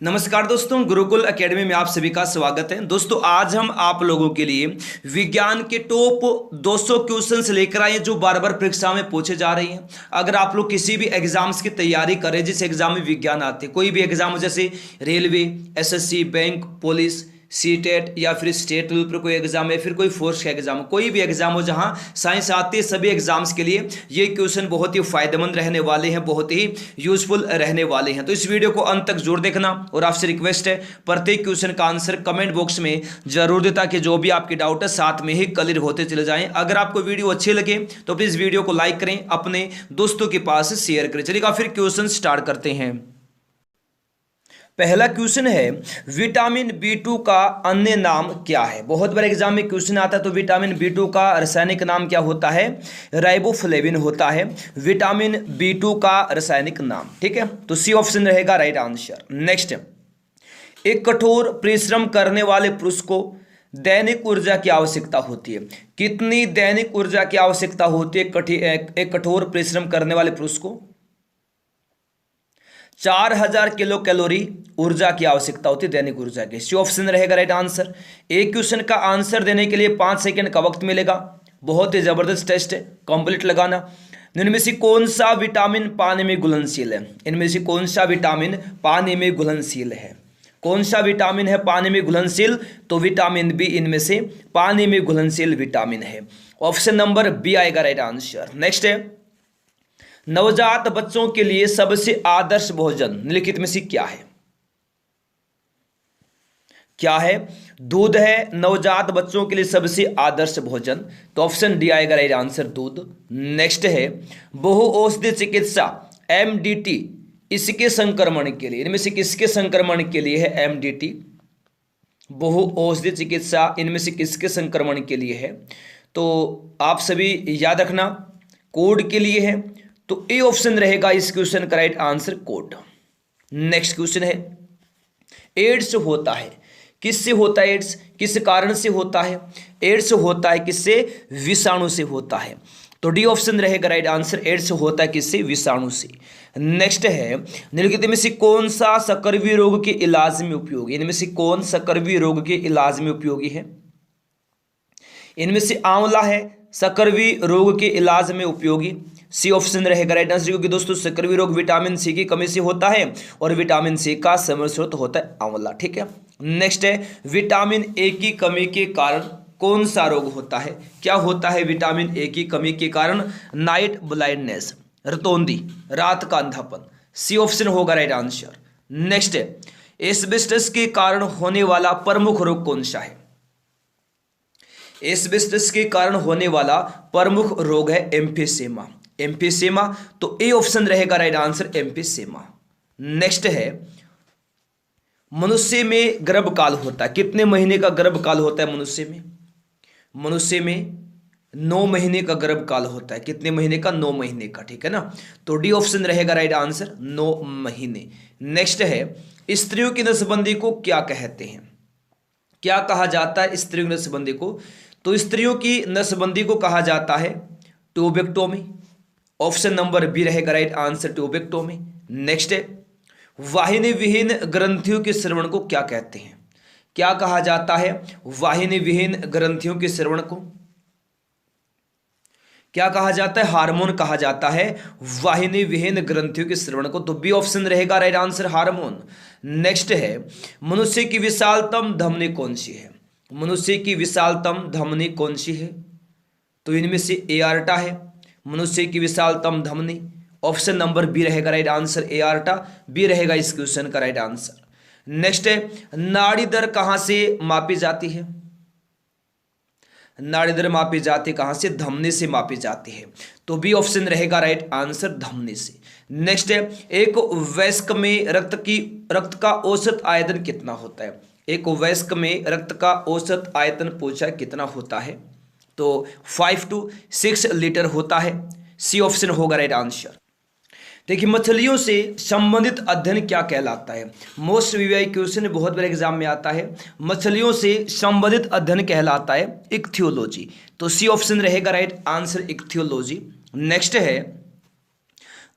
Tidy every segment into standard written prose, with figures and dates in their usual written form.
नमस्कार दोस्तों, गुरुकुल एकेडमी में आप सभी का स्वागत है। दोस्तों, आज हम आप लोगों के लिए विज्ञान के टॉप 200 क्वेश्चंस लेकर आए हैं जो बार बार परीक्षा में पूछे जा रही हैं। अगर आप लोग किसी भी एग्जाम्स की तैयारी करें, जिस एग्जाम में विज्ञान आते हैं, कोई भी एग्जाम जैसे railway, SSC, bank, police, CTET या फिर स्टेट लेवल पर कोई एग्जाम है, फिर कोई फोर्स का एग्जाम, कोई भी एग्जाम हो जहां साइंस आती है, सभी एग्जाम्स के लिए ये क्वेश्चन बहुत ही फायदेमंद रहने वाले हैं, बहुत ही यूजफुल रहने वाले हैं। तो इस वीडियो को अंत तक जरूर देखना और आपसे रिक्वेस्ट है प्रत्येक क्वेश्चन का आंसर कमेंट बॉक्स में जरूर दें ताकि जो भी आपके डाउट है साथ में ही क्लियर होते चले जाएं। अगर आपको वीडियो अच्छे लगे तो प्लीज वीडियो को लाइक करें, अपने दोस्तों के पास शेयर करें। चलिएगा फिर क्वेश्चन स्टार्ट करते हैं। पहला क्वेश्चन है, विटामिन बी2 का अन्य नाम क्या है। बहुत बार एग्जाम में क्वेश्चन आता है, तो विटामिन बी2 का रासायनिक नाम क्या होता है? राइबोफ्लेविन होता है विटामिन बी2 का रासायनिक नाम। ठीक है, तो सी ऑप्शन रहेगा राइट आंसर। नेक्स्ट, एक कठोर परिश्रम करने वाले पुरुष को दैनिक ऊर्जा की आवश्यकता होती है। कितनी दैनिक ऊर्जा की आवश्यकता होती है एक कठोर परिश्रम करने वाले पुरुष को? 4000 किलो कैलोरी ऊर्जा की आवश्यकता होती है, दैनिक ऊर्जा की। सी ऑप्शन रहेगा राइट आंसर। एक क्वेश्चन का आंसर देने के लिए 5 सेकंड का वक्त मिलेगा। बहुत ही जबरदस्त टेस्ट है, कंप्लीट लगाना। इनमें से कौन सा विटामिन पानी में घुलनशील है? इनमें से कौन सा विटामिन पानी में घुलनशील है? कौन सा विटामिन है पानी में घुलनशील? तो विटामिन बी इनमें से पानी में घुलनशील विटामिन है। ऑप्शन नंबर बी आएगा राइट आंसर। नेक्स्ट है, नवजात बच्चों के लिए सबसे आदर्श भोजन निम्नलिखित में से क्या है? क्या है? दूध है नवजात बच्चों के लिए सबसे आदर्श भोजन, तो ऑप्शन डी आएगा राइट आंसर, दूध। नेक्स्ट है, बहुऔषधीय चिकित्सा एमडीटी इसके संक्रमण के लिए, इनमें से किसके संक्रमण के लिए है एमडीटी? बहुऔषधीय चिकित्सा इनमें से किसके संक्रमण के लिए है? तो आप सभी याद रखना, कोड के लिए है। तो ए ऑप्शन रहेगा इस क्वेश्चन का right answer, code. Next question है, एड्स होता है किससे होता है? एड्स किस कारण से होता है? एड्स होता है किससे? विषाणु से होता है। तो डी ऑप्शन रहेगा राइट आंसर, एड्स होता है किससे? विषाणु से। नेक्स्ट है, निम्नलिखित में से कौन सा सकर्वी रोग के इलाज में उपयोगी? इनमें से कौन सकर्वी रोग के इलाज में उपयोगी है? इनमें से आंवला है सकर्वी रोग के इलाज में उपयोगी। सी ऑप्शन रहेगा राइट आंसर, क्योंकि दोस्तों सकर्वी रोग विटामिन सी की कमी से होता है और विटामिन सी का समृद्ध स्रोत होता है आंवला। ठीक है। नेक्स्ट है, विटामिन ए की कमी के कारण कौन सा रोग होता है? क्या होता है विटामिन ए की कमी के कारण? नाइट ब्लाइंडनेस, रतौंधी, रात का अंधापन। सी ऑप्शन होगा राइट आंसर। नेक्स्ट है, एस्बेस्टस के कारण होने वाला प्रमुख रोग कौन सा है? एस्बेस्टस के कारण होने वाला प्रमुख रोग है एम्फीसेमा। एम्फीसेमा, तो ए ऑप्शन रहेगा राइट आंसर, एम्फीसेमा। नेक्स्ट है, मनुष्य में गर्भकाल होता है, कितने महीने का गर्भकाल होता है मनुष्य में? मनुष्य में 9 महीने का गर्भकाल होता है। कितने महीने का? 9 महीने का। ठीक है ना, तो डी ऑप्शन रहेगा राइट आंसर, 9 महीने। नेक्स्ट है, स्त्रियों की नसबंदी को क्या कहते हैं? क्या कहा जाता है स्त्रियों की नसबंदी को? तो स्त्रियों की नसबंदी को कहा जाता है ट्यूबेक्टोमी। ऑप्शन नंबर बी रहेगा राइट आंसर, ट्यूबेक्टोमी। नेक्स्ट है, वाहिनी विहीन ग्रंथियों के श्रवण को क्या कहते हैं? क्या कहा जाता है वाहिनी विहीन ग्रंथियों के श्रवण को? क्या कहा जाता है? हार्मोन कहा जाता है वाहिनी विहीन ग्रंथियों के श्रवण को, तो बी ऑप्शन रहेगा राइट आंसर, हार्मोन। नेक्स्ट है, मनुष्य की विशालतम धमनी कौन सी है? मनुष्य की विशालतम धमनी कौन सी है? तो इनमें से एआर्टा है मनुष्य की विशालतम धमनी। ऑप्शन नंबर बी रहेगा राइट आंसर, एआर्टा। बी रहेगा इस क्वेश्चन का राइट आंसर। नेक्स्ट है, नाड़ी दर कहां से मापी जाती है? नाड़ी दर मापी जाती है कहां से? धमनी से मापी जाती है, तो बी ऑप्शन रहेगा राइट आंसर, धमनी से। नेक्स्ट है, एक वयस्क में रक्त का औसत आयतन कितना होता है? एक वयस्क में रक्त का औसत आयतन पूछा कितना होता है? तो 5 to 6 लीटर होता है। सी ऑप्शन होगा राइट आंसर। देखिए, मछलियों से संबंधित अध्ययन क्या कहलाता है? मोस्ट वीवीआई क्वेश्चन बहुत बड़े एग्जाम में आता है। मछलियों से संबंधित अध्ययन कहलाता है इक्थियोलॉजी, तो सी ऑप्शन रहेगा राइट आंसर, इक्थियोलॉजी। नेक्स्ट है,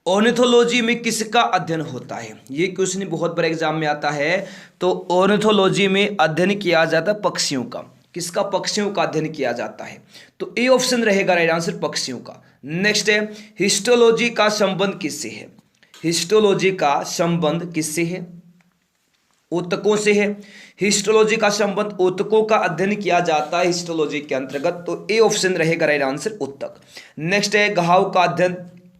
ऑर्निथोलॉजी में किसका अध्ययन होता है? ये क्वेश्चन बहुत बड़े एग्जाम में आता है। तो ऑर्निथोलॉजी में अध्ययन किया जाता है पक्षियों का। किसका? पक्षियों का अध्ययन किया जाता है। तो ए ऑप्शन रहेगा राइट आंसर, पक्षियों का। नेक्स्ट है, हिस्टोलॉजी का संबंध किससे है? हिस्टोलॉजी का संबंध किससे है? ऊतकों से है। हिस्टोलॉजी का संबंध ऊतकों का अध्ययन किया जाता है हिस्टोलॉजी के अंतर्गत। तो ए ऑप्शन रहेगा राइट आंसर, ऊतक। नेक्स्ट है, घाव का अध्ययन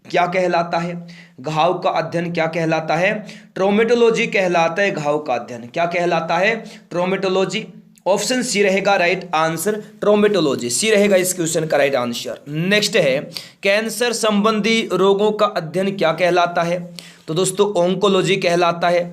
क्या कहलाता है? घाव का अध्ययन क्या कहलाता है? ट्रोमेटोलॉजी कहलाता है घाव का अध्ययन। क्या कहलाता है? ट्रोमेटोलॉजी। ऑप्शन सी रहेगा राइट आंसर, ट्रोमेटोलॉजी। सी रहेगा इस क्वेश्चन का राइट आंसर। नेक्स्ट है, कैंसर संबंधी रोगों का अध्ययन क्या कहलाता है? तो दोस्तों ऑन्कोलॉजी कहलाता है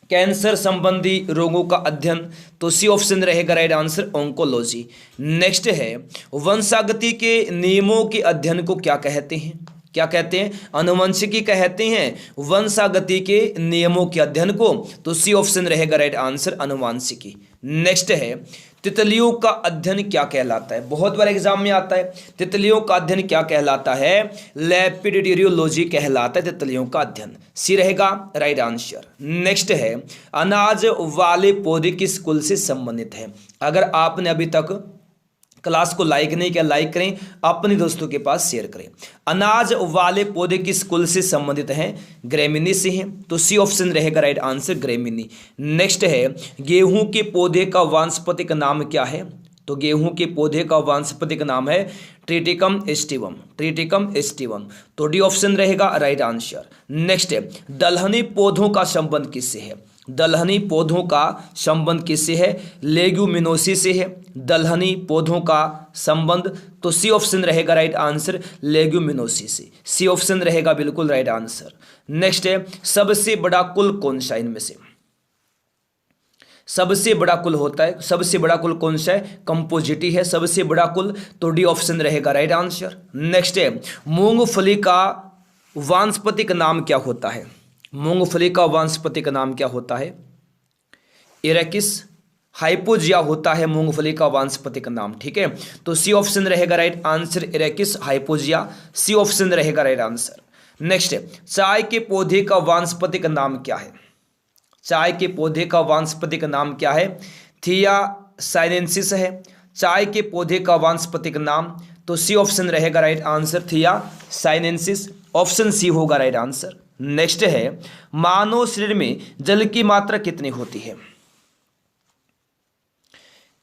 कैंसर संबंधी रोगों का अध्ययन। तो सी ऑप्शन रहेगा राइट आंसर, ऑन्कोलॉजी। नेक्स्ट है, वंशागति के नियमों के अध्ययन को क्या कहते हैं? क्या कहते हैं? आनुवंशिकी कहते हैं वंशागति के नियमों के अध्ययन को। तो सी ऑप्शन रहेगा राइट आंसर, आनुवंशिकी। नेक्स्ट है, तितलियों का अध्ययन क्या कहलाता है? बहुत बार एग्जाम में आता है। तितलियों का अध्ययन क्या कहलाता है? लेपिडोरियोलॉजी कहलाता है तितलियों का अध्ययन। सी रहेगा राइट आंसर। नेक्स्ट है, अनाज वाले पौधे किस कुल से संबंधित है? अगर आपने अभी तक क्लास को लाइक नहीं किया, लाइक करें, अपने दोस्तों के पास शेयर करें। अनाज वाले पौधे किस कुल से संबंधित हैं? ग्रेमिनी से हैं। तो सी ऑप्शन रहेगा राइट आंसर, ग्रेमिनी। नेक्स्ट है, गेहूं के पौधे का वानस्पतिक नाम क्या है? तो गेहूं के पौधे का वानस्पतिक नाम है ट्रिटिकम एस्टिवम। Triticum aestivum. तो डी ऑप्शन रहेगा राइट आंसर। नेक्स्ट है, दलहनी पौधों का संबंध किससे है? दलहनी पौधों का संबंध किससे है? लेग्यूमिनोसी से है दलहनी पौधों का संबंध। तो सी ऑप्शन रहेगा राइट आंसर, लेग्यूमिनोसी से। सी ऑप्शन रहेगा बिल्कुल राइट आंसर। नेक्स्ट है, सबसे बड़ा कुल कौन सा इनमें से? सबसे बड़ा कुल होता है, सबसे बड़ा कुल कौन सा है? कंपोजिटी है सबसे बड़ा कुल। तो डी ऑप्शन रहेगा राइट आंसर। नेक्स्ट है, मूंगफली का वानस्पतिक नाम क्या होता है? मूंगफली का वानस्पतिक नाम क्या होता है? इरेकिस हाइपोजिया होता है मूंगफली का वानस्पतिक नाम। ठीक है, तो सी ऑप्शन रहेगा राइट आंसर, इरेकिस हाइपोजिया। सी ऑप्शन रहेगा राइट आंसर। नेक्स्ट है, चाय के पौधे का वानस्पतिक नाम क्या है? चाय के पौधे का वानस्पतिक नाम क्या है? थिया साइनेंसिस है चाय के पौधे का वानस्पतिक नाम। तो सी ऑप्शन रहेगा राइट आंसर, थिया साइनेंसिस। ऑप्शन सी होगा राइट आंसर। नेक्स्ट है, मानव शरीर में जल की मात्रा कितनी होती है?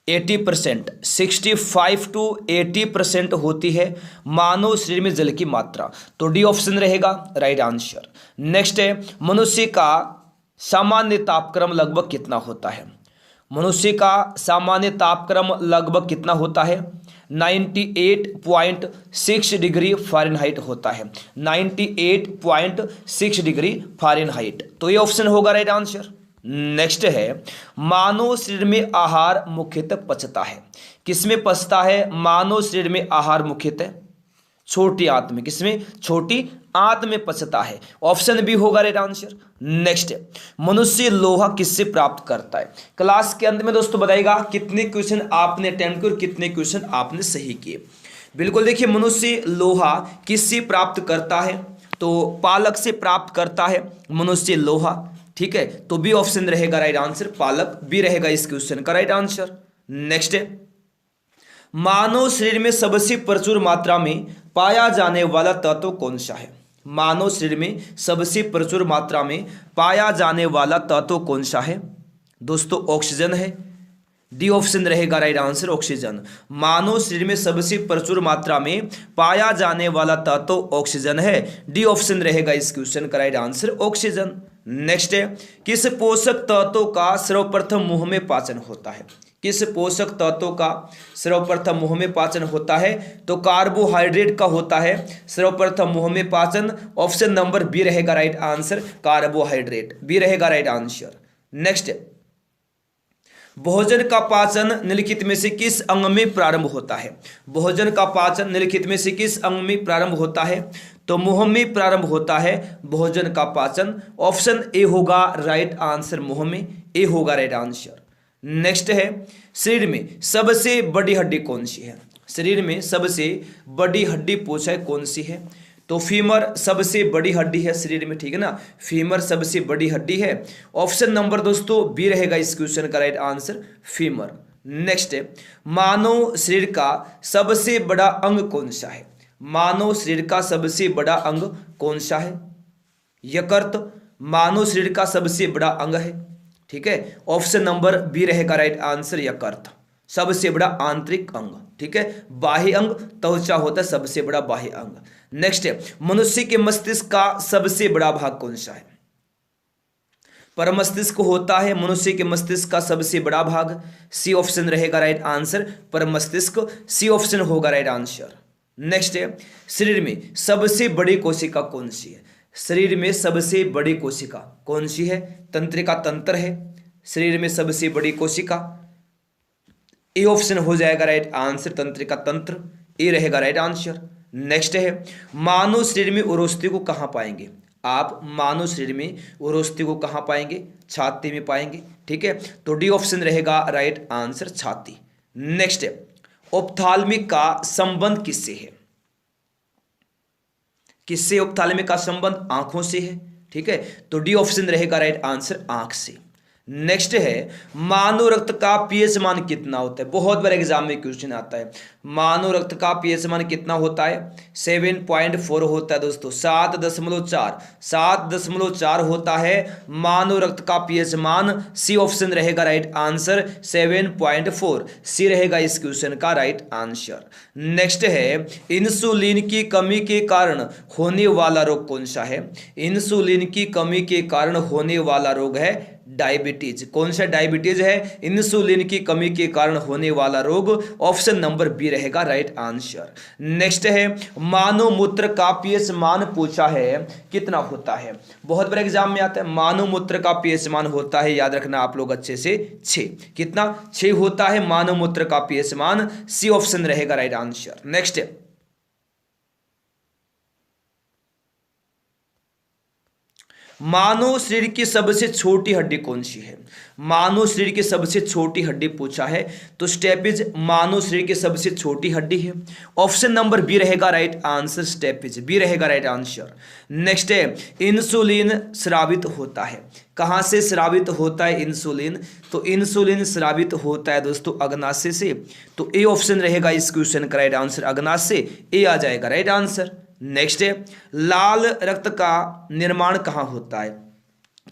80%, 65 to 80% होती है मानव शरीर में जल की मात्रा। तो डी ऑप्शन रहेगा राइट आंसर। नेक्स्ट है, मनुष्य का सामान्य तापक्रम लगभग कितना होता है? मनुष्य का सामान्य तापक्रम लगभग कितना होता है? 98.6 डिग्री फ़ारेनहाइट होता है। 98.6 डिग्री फ़ारेनहाइट। तो ये ऑप्शन होगा राइट आंसर। नेक्स्ट है, मानव शरीर में आहार मुख्यतः पचता है। किसमें पचता है मानव शरीर में आहार? मुख्यतः छोटी आंत में। किसमें? छोटी आंत में पचता है। ऑप्शन बी होगा राइट आंसर। नेक्स्ट, मनुष्य लोहा किससे प्राप्त करता है? क्लास के अंत में दोस्तों बताइएगा कितने क्वेश्चन आपने अटेम्प्ट किए और कितने क्वेश्चन आपने सही किए। बिल्कुल देखिए, मनुष्य लोहा किससे प्राप्त करता है? तो पालक से प्राप्त करता है मनुष्य लोहा। ठीक है, तो बी ऑप्शन रहेगा राइट आंसर, पालक बी रहेगा इस क्वेश्चन का राइट आंसर। नेक्स्ट, मानव शरीर में सबसे प्रचुर मात्रा में पाया जाने वाला तत्व कौन सा है? मानव शरीर में सबसे प्रचुर मात्रा में पाया जाने वाला तत्व कौन सा है? दोस्तों ऑक्सीजन है। डी ऑप्शन रहेगा राइट आंसर, ऑक्सीजन। मानव शरीर में सबसे प्रचुर मात्रा में पाया जाने वाला तत्व ऑक्सीजन है। डी ऑप्शन रहेगा इस क्वेश्चन का राइट आंसर, ऑक्सीजन। नेक्स्ट है, किस पोषक तत्व का सर्वप्रथम मुंह में पाचन होता है? किस पोषक तत्व का सर्वप्रथम मुंह में पाचन होता है? तो कार्बोहाइड्रेट का होता है सर्वप्रथम मुंह में पाचन। ऑप्शन नंबर बी रहेगा राइट आंसर, कार्बोहाइड्रेट बी रहेगा राइट आंसर। नेक्स्ट, भोजन का पाचन निम्नलिखित में से किस अंग में प्रारंभ होता है? भोजन का पाचन निम्नलिखित में से किस अंग में प्रारंभ होता है? तो मुंह में प्रारंभ होता है भोजन का पाचन। ऑप्शन ए होगा राइट आंसर, मुंह में। ए होगा राइट आंसर। नेक्स्ट है, शरीर में सबसे बड़ी हड्डी कौन सी है? शरीर में सबसे बड़ी हड्डी पूछा है कौन सी है? तो फीमर सबसे बड़ी हड्डी है शरीर में, ठीक है ना, फीमर सबसे बड़ी हड्डी है। ऑप्शन नंबर दोस्तों बी रहेगा इस क्वेश्चन का राइट आंसर, फीमर। नेक्स्ट है, मानव शरीर का सबसे बड़ा अंग कौन सा है? मानव शरीर का सबसे बड़ा अंग कौन सा है? यकृत मानव शरीर का सबसे बड़ा अंग है, ठीक है। ऑप्शन नंबर बी रहेगा राइट आंसर, यकृत सबसे बड़ा आंतरिक अंग, ठीक है। बाह्य अंग त्वचा होता है सबसे बड़ा बाह्य अंग। नेक्स्ट है, मनुष्य के मस्तिष्क का सबसे बड़ा भाग कौन सा है? परमस्तिष्क होता है मनुष्य के मस्तिष्क का सबसे बड़ा भाग, सी ऑप्शन रहेगा राइट आंसर, परमस्तिष्क, सी ऑप्शन होगा राइट आंसर। नेक्स्ट है, शरीर में सबसे बड़ी कोशिका कौन सी है? शरीर में सबसे बड़ी कोशिका कौन सी है? तंत्रिका तंत्र है शरीर में सबसे बड़ी कोशिका, ए ऑप्शन हो जाएगा राइट आंसर, तंत्रिका तंत्र, ए रहेगा राइट आंसर। नेक्स्ट है, मानव शरीर में उरोस्थि को कहां पाएंगे? आप मानव शरीर में उरोस्थि को कहां पाएंगे? छाती में पाएंगे, ठीक है। तो डी ऑप्शन रहेगा राइट आंसर, छाती। नेक्स्ट है, ऑप्थाल्मिक का संबंध किससे है? किससे ऑप्थाल्मिक का संबंध? आंखों से है, ठीक है। तो डी ऑप्शन रहेगा राइट आंसर, आंख से। नेक्स्ट है, मानव रक्त का पीएच मान कितना होता है? बहुत बार एग्जाम में क्वेश्चन आता है, मानव रक्त का पीएच मान कितना होता है? 7.4 होता है दोस्तों, 7.4 होता है मानव रक्त का पीएच मान, सी ऑप्शन रहेगा राइट आंसर, 7.4, सी रहेगा इस क्वेश्चन का राइट आंसर। नेक्स्ट है, इंसुलिन की कमी के कारण होने वाला रोग कौन सा है? इंसुलिन की कमी के कारण होने वाला रोग है डायबिटीज। कौन सा डायबिटीज है? इंसुलिन की कमी के कारण होने वाला रोग, ऑप्शन नंबर बी रहेगा राइट आंसर। नेक्स्ट है, मानव मूत्र का पीएच मान पूछा है, कितना होता है? बहुत बार एग्जाम में आता है, मानव मूत्र का पीएच मान होता है, याद रखना आप लोग अच्छे से, 6। कितना? 6 होता है मानव मूत्र का पीएच मान, सी ऑप्शन रहेगा राइट आंसर। नेक्स्ट है, मानव शरीर की सबसे छोटी हड्डी कौन सी है? मानव शरीर की सबसे छोटी हड्डी पूछा है, तो स्टेपिज मानव शरीर की सबसे छोटी हड्डी है, ऑप्शन नंबर बी रहेगा राइट आंसर, स्टेपिज, बी रहेगा राइट आंसर। नेक्स्ट है, इंसुलिन स्रावित होता है, कहां से स्रावित होता है इंसुलिन? तो इंसुलिन स्रावित होता है दोस्तों अग्नाशय से, तो ए ऑप्शन रहेगा इस क्वेश्चन का राइट आंसर, अग्नाशय, ए आ जाएगा राइट आंसर। नेक्स्ट है, लाल रक्त का निर्माण कहाँ होता है?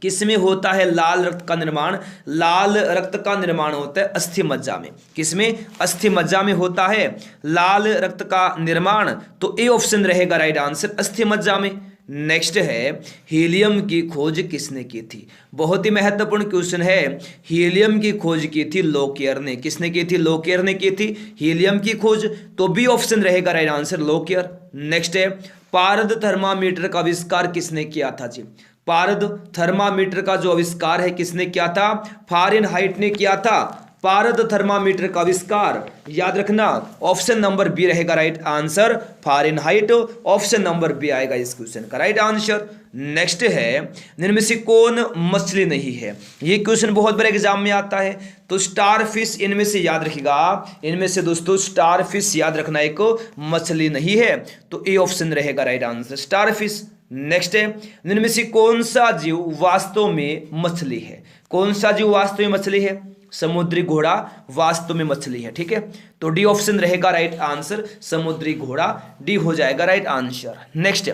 किसमें होता है लाल रक्त का निर्माण? लाल रक्त का निर्माण होता है अस्थि मज्जा में। किसमें? अस्थि मज्जा में होता है लाल रक्त का निर्माण, तो ए ऑप्शन रहेगा राइट आंसर, अस्थि मज्जा में। नेक्स्ट है, हीलियम की खोज किसने की थी? बहुत ही महत्वपूर्ण क्वेश्चन है, हीलियम की खोज की थी लोकियर ने। किसने की थी? लोकियर ने की थी हीलियम की खोज, तो बी ऑप्शन रहेगा राइट आंसर, लोकियर। नेक्स्ट है, पारद थर्मामीटर का आविष्कार किसने किया था जी? पारद थर्मामीटर का जो आविष्कार है किसने किया था? फारेनहाइट ने किया था पारद थर्मामीटर का आविष्कार, याद रखना, ऑप्शन नंबर बी रहेगा right answer, Fahrenheit, option number B आएगा इस क्वेश्चन का राइट आंसर। नेक्स्ट है, इनमें से कौन मछली नहीं है? ये क्वेश्चन बहुत बार एग्जाम में आता है, तो स्टार फिश इनमें से याद रखिएगा, इनमें से दोस्तों स्टार फिश याद रखना एक मछली नहीं है, तो ए ऑप्शन रहेगा right answer, star fish. Next है, इनमें से कौन सा जीव वास्तव में मछली है? कौन सा जीव वास्तव में मछली है? समुद्री घोड़ा वास्तव में मछली है, ठीक है। तो डी ऑप्शन रहेगा राइट आंसर, समुद्री घोड़ा, डी हो जाएगा राइट आंसर। नेक्स्ट,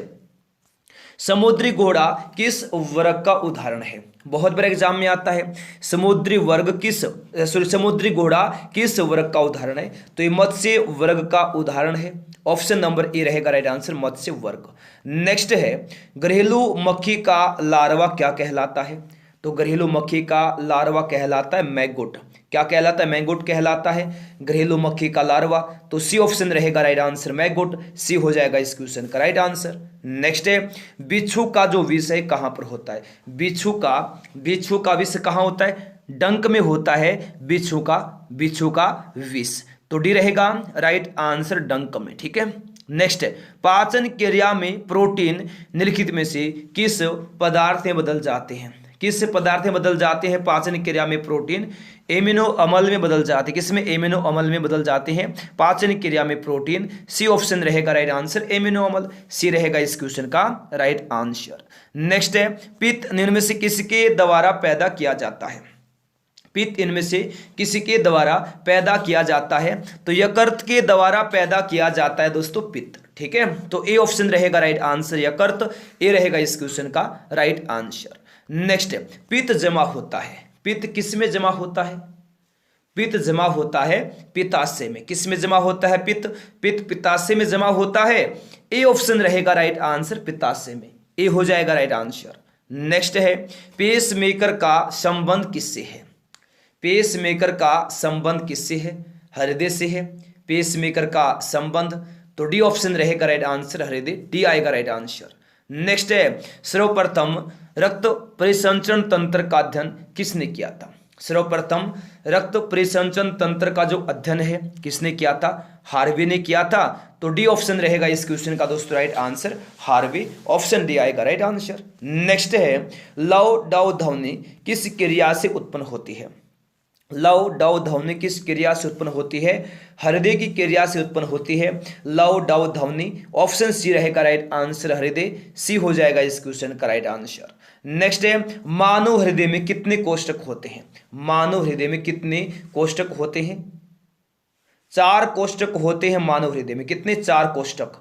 समुद्री घोड़ा किस वर्ग का उदाहरण है? बहुत बार एग्जाम में आता है, समुद्री घोड़ा किस वर्ग का उदाहरण है? तो ये मत्स्य वर्ग का उदाहरण है, ऑप्शन नंबर ए रहेगा राइट आंसर, मत्स्य वर्ग। नेक्स्ट है, घरेलू मक्खी का लार्वा क्या कहलाता है? तो घरेलू मक्खी का लार्वा कहलाता है मैगोट। क्या कहलाता है? मैगोट कहलाता है घरेलू मक्खी का लार्वा, तो सी ऑप्शन रहेगा राइट आंसर, मैगोट, सी हो जाएगा इस क्वेश्चन का राइट आंसर। नेक्स्ट है, बिच्छू का जो विष है कहां पर होता है? बिच्छू का विष कहां होता है? डंक में होता है बिच्छू का विष, तो डी रहेगा राइट आंसर, डंक में, ठीक है। नेक्स्ट है, पाचन क्रिया में प्रोटीन निम्नलिखित में से किस पदार्थ में बदल जाते हैं? किस पदार्थ में बदल जाते हैं पाचन क्रिया में प्रोटीन? एमिनो अम्ल में बदल जाते हैं। किसमें? एमिनो अम्ल में बदल जाते हैं पाचन क्रिया में प्रोटीन। सी ऑप्शन रहेगा राइट आंसर, एमिनो अम्ल सी रहेगा इस क्वेश्चन का राइट आंसर। नेक्स्ट है, पित्त निम्न में से किसके द्वारा पैदा किया जाता है? पित्त इनमें से किसी के द्वारा पैदा किया जाता है? तो यकृत के द्वारा पैदा किया जाता है दोस्तों पित्त। ठीक है, तो ए ऑप्शन रहेगा राइट आंसर, यकृत ए रहेगा इस क्वेश्चन का राइट आंसर। नेक्स्ट है, पित्त जमा होता है, पित्त किस में जमा होता है? पित्त जमा होता है पित्ताशय में। किस में जमा होता है पित्त? पित्त पित्ताशय में जमा होता है। ए ऑप्शन रहेगा राइट आंसर, पित्ताशय में, ए हो जाएगा राइट आंसर। नेक्स्ट है, पेस मेकर का संबंध किससे है? पेस मेकर का संबंध किससे है? हृदय से है पेस मेकर का संबंध, तो डी ऑप्शन रहेगा राइट आंसर, हृदय, डी आएगा राइट आंसर। नेक्स्ट है, सर्वप्रथम रक्त परिसंचरण तंत्र का अध्ययन किसने किया था? सर्वप्रथम रक्त परिसंचरण तंत्र का जो अध्ययन है किसने किया था? हार्वे ने किया था, तो डी ऑप्शन रहेगा इस क्वेश्चन का दोस्तों right answer, Harvey, option D आएगा राइट आंसर। नेक्स्ट है, लव डव ध्वनि किस क्रिया से उत्पन्न होती है? लव डव ध्वनि किस क्रिया से उत्पन्न होती है? हृदय की क्रिया से उत्पन्न होती है लव डव ध्वनि, ऑप्शन सी रहेगा राइट आंसर, हृदय, सी हो जाएगा इस क्वेश्चन का राइट आंसर। नेक्स्ट है, मानव हृदय में कितने कोष्ठक होते हैं? मानव हृदय में कितने कोष्ठक होते हैं? 4 कोष्ठक होते हैं मानव हृदय में। कितने? 4 कोष्ठक,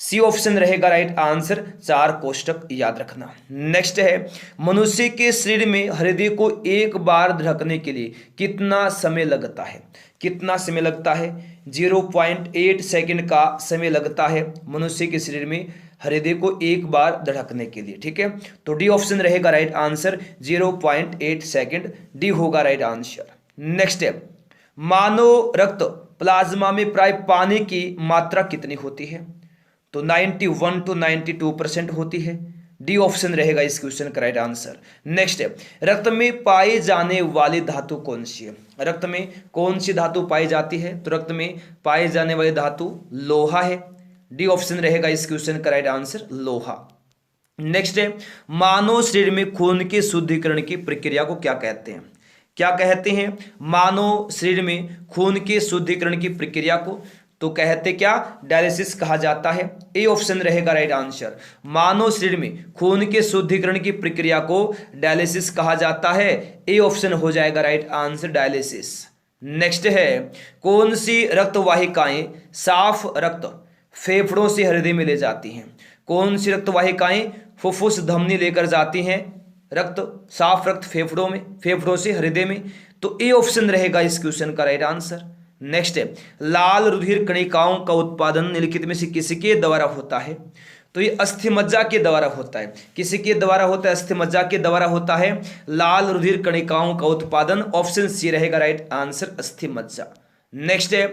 सी ऑप्शन रहेगा राइट आंसर, 4 कोष्ठक, याद रखना। नेक्स्ट है, मनुष्य के शरीर में हृदय को एक बार धड़कने के लिए कितना समय लगता है? कितना समय लगता है? 0.8 सेकंड का समय लगता है मनुष्य के शरीर में हृदय को एक बार धड़कने के लिए। ठीक है, तो डी ऑप्शन रहेगा राइट आंसर, 0.8 सेकंड, डी होगा राइट आंसर। नेक्स्ट है, मानव रक्त प्लाज्मा में प्राय पानी की मात्रा कितनी होती है? तो 91 to 92% होती है, डी ऑप्शन रहेगा इस क्वेश्चन का राइट आंसर। नेक्स्ट है, रक्त में पाई जाने वाली धातु कौन सी है? रक्त में कौन सी धातु पाई जाती है? तो रक्त में पाई जाने वाली धातु लोहा है, डी ऑप्शन रहेगा इस क्वेश्चन का राइट आंसर, लोहा। नेक्स्ट है, मानव शरीर में खून के शुद्धिकरण की प्रक्रिया को क्या कहते हैं? क्या कहते हैं? मानव शरीर में खून के शुद्धिकरण की प्रक्रिया को तो कहते क्या? डायलिसिस कहा जाता है, ए ऑप्शन रहेगा राइट आंसर। मानव शरीर में खून के शुद्धिकरण की प्रक्रिया को डायलिसिस कहा जाता है, ए ऑप्शन हो जाएगा राइट आंसर, डायलिसिस। नेक्स्ट है, कौन सी रक्तवाहिकाएं साफ रक्त फेफड़ों से हृदय में ले जाती हैं? कौन सी रक्तवाहिकाएं फुफ्फुस धमनी लेकर जाती हैं रक्त, साफ रक्त फेफड़ों में, फेफड़ों से हृदय में? तो ए ऑप्शन रहेगा इस क्वेश्चन का राइट आंसर। नेक्स्ट है, लाल रुधिर कणिकाओं का उत्पादन निम्नलिखित में से किसके द्वारा होता है? तो ये अस्थिमज्जा के द्वारा होता है। किसके द्वारा होता है? अस्थिमज्जा के द्वारा होता है लाल रुधिर कणिकाओं का उत्पादन, ऑप्शन सी रहेगा राइट आंसर, अस्थिमज्जा। नेक्स्ट है,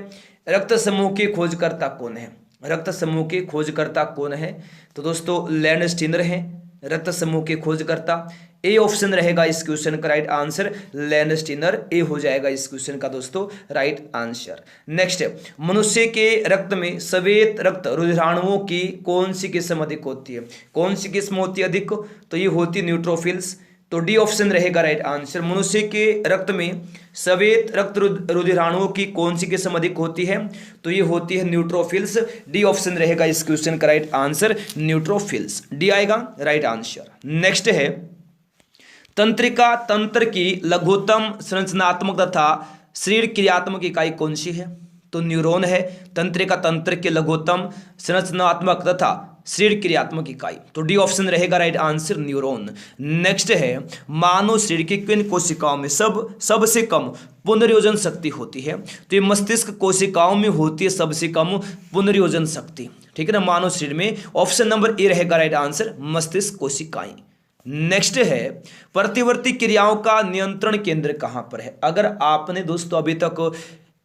रक्त समूह के खोजकर्ता कौन है? रक्त समूह के खोजकर्ता कौन है? तो दोस्तों लैंडस्टीनर हैं रक्त समूह के खोजकर्ता, ए ऑप्शन रहेगा इस क्वेश्चन का राइट आंसर, लैंडस्टीनर, ए हो जाएगा इस क्वेश्चन का दोस्तों राइट आंसर। नेक्स्ट है, मनुष्य के रक्त में श्वेत रक्त रुधिराणुओं की कौन सी किस्म अधिक होती है? कौन सी किस्म होती है अधिक? तो ये होती है न्यूट्रोफिल्स, तो डी ऑप्शन रहेगा राइट आंसर। मनुष्य के रक्त में श्वेत रक्त रुधिराणुओं की कौन सी किस्म अधिक होती है? तो ये होती है न्यूट्रोफिल्स, डी ऑप्शन रहेगा इस क्वेश्चन का राइट आंसर, न्यूट्रोफिल्स, डी आएगा राइट आंसर। नेक्स्ट है, तंत्रिका तंत्र की लघुतम संरचनात्मक तथा शरीर क्रियात्मक इकाई कौन सी है? तो न्यूरॉन है तंत्रिका तंत्र के लघुतम संरचनात्मक तथा शरीर क्रियात्मक इकाई, तो डी ऑप्शन रहेगा राइट आंसर, न्यूरॉन। नेक्स्ट है, मानव शरीर की किन कोशिकाओं में सबसे कम पुनर्योजन शक्ति होती है? तो ये मस्तिष्क कोशिकाओं में होती है सबसे कम पुनर्योजन शक्ति। ठीक है ना, मानव शरीर में ऑप्शन नंबर ए रहेगा राइट आंसर, मस्तिष्क कोशिकाएं। नेक्स्ट है, प्रतिवर्ती क्रियाओं का नियंत्रण केंद्र कहां पर है? अगर आपने दोस्तों अभी तक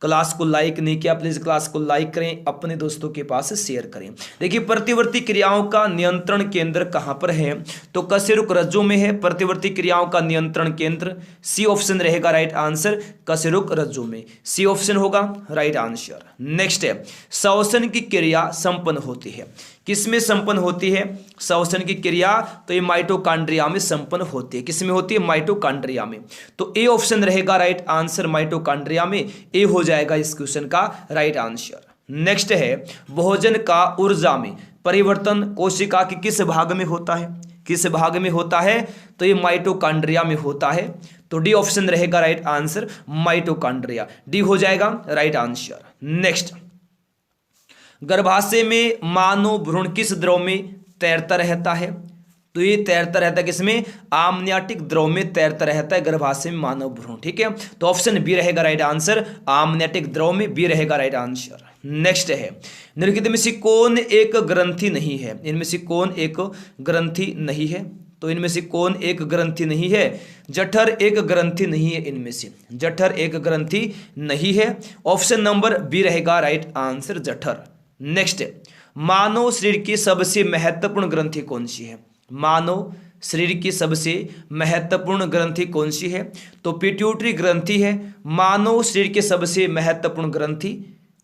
क्लास को लाइक नहीं किया, प्लीज क्लास को लाइक करें, अपने दोस्तों के पास शेयर करें। देखिए, प्रतिवर्ती क्रियाओं का नियंत्रण केंद्र कहां पर है? तो कशेरुक रज्जु में है प्रतिवर्ती क्रियाओं का नियंत्रण केंद्र, सी ऑप्शन रहेगा राइट आंसर, कशेरुक रज्जु में, सी ऑप्शन होगा राइट आंसर। नेक्स्ट है, श्वसन की क्रिया संपन्न होती है किस में संपन्न होती है श्वसन की क्रिया? तो ये माइटोकॉन्ड्रिया में संपन्न होती है। किस में होती है? माइटोकॉन्ड्रिया में। तो ए ऑप्शन रहेगा राइट आंसर, माइटोकॉन्ड्रिया में। ए हो जाएगा इस क्वेश्चन का राइट आंसर। नेक्स्ट है भोजन का ऊर्जा में परिवर्तन कोशिका के किस भाग में होता है? किस भाग में होता है? तो ये माइटोकॉन्ड्रिया में होता है। तो डी ऑप्शन रहेगा राइट आंसर, माइटोकॉन्ड्रिया। डी हो जाएगा राइट आंसर। नेक्स्ट, गर्भाशय में मानव भ्रूण किस द्रव में तैरता रहता है? तो ये तैरता रहता है किसमें? आमनियोटिक द्रव में तैरता रहता है गर्भाशय में मानव भ्रूण। ठीक है, तो ऑप्शन बी रहेगा राइट आंसर, आमनियोटिक द्रव में बी रहेगा राइट आंसर। नेक्स्ट है निम्नलिखित में से कौन एक ग्रंथि नहीं है? इनमें से कौन एक ग्रंथि नहीं है? तो इनमें से कौन एक ग्रंथि नहीं है? जठर एक ग्रंथि नहीं है। इनमें से जठर एक ग्रंथि नहीं है। ऑप्शन नंबर बी रहेगा राइट आंसर, जठर। नेक्स्ट, मानव शरीर की सबसे महत्वपूर्ण ग्रंथि कौन सी है? मानव शरीर की सबसे महत्वपूर्ण ग्रंथि कौन सी है? तो पिट्यूटरी ग्रंथि है मानव शरीर की सबसे महत्वपूर्ण ग्रंथि।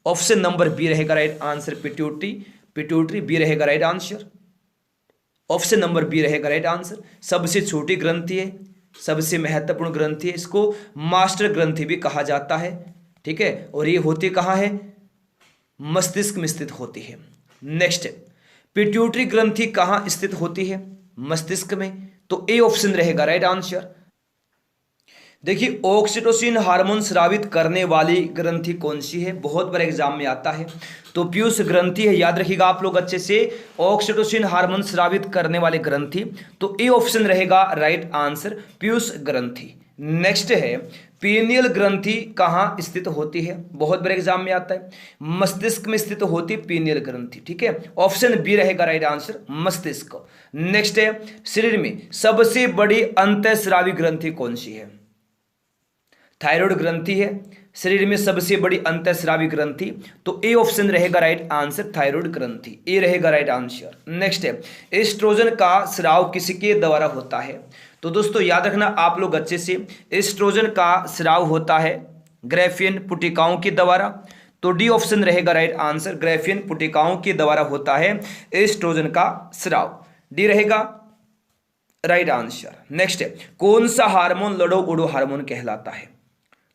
ऑप्शन नंबर बी रहेगा right answer, pituitary. Pituitary B रहेगा right answer. Option number B रहेगा राइट आंसर। सबसे छोटी ग्रंथि है, सबसे महत्वपूर्ण ग्रंथि है, इसको मास्टर ग्रंथि भी कहा जाता है। ठीक है, और ये होती कहाँ है? मस्तिष्क में स्थित होती है। नेक्स्ट, पिट्यूटरी ग्रंथि कहाँ स्थित होती है? मस्तिष्क में। तो ए ऑप्शन रहेगा राइट आंसर। देखिए, ऑक्सीटोसिन हार्मोन स्रावित करने वाली ग्रंथि कौन सी है? बहुत बार एग्जाम में आता है। तो पीयूष ग्रंथि है, याद रखिएगा आप लोग अच्छे से, ऑक्सीटोसिन हार्मोन स्रावित करने वाली ग्रंथि। तो ए ऑप्शन रहेगा राइट आंसर, पीयूष ग्रंथि। नेक्स्ट है पीनियल ग्रंथि कहाँ स्थित होती है? बहुत बार एग्जाम में आता है। मस्तिष्क में स्थित होती है पीनियल ग्रंथि। ठीक है, ऑप्शन बी रहेगा राइट आंसर, मस्तिष्क। नेक्स्ट है शरीर में सबसे बड़ी अंतःस्रावी ग्रंथि कौन सी है? थायराइड ग्रंथि है शरीर में सबसे बड़ी अंतःस्रावी ग्रंथि। तो ए ऑप्शन रहेगा राइट आंसर, थायराइड ग्रंथि। ए रहेगा राइट आंसर। नेक्स्ट है एस्ट्रोजन का स्राव किसके द्वारा होता है? तो दोस्तों याद रखना आप लोग अच्छे से, एस्ट्रोजन का स्राव होता है ग्राफियन पुटिकाओं के द्वारा। तो डी ऑप्शन रहेगा राइट आंसर, ग्राफियन पुटिकाओं के द्वारा होता है एस्ट्रोजन का स्राव। डी रहेगा राइट आंसर। नेक्स्ट है कौन सा हार्मोन लड़ो उड़ो हार्मोन कहलाता है?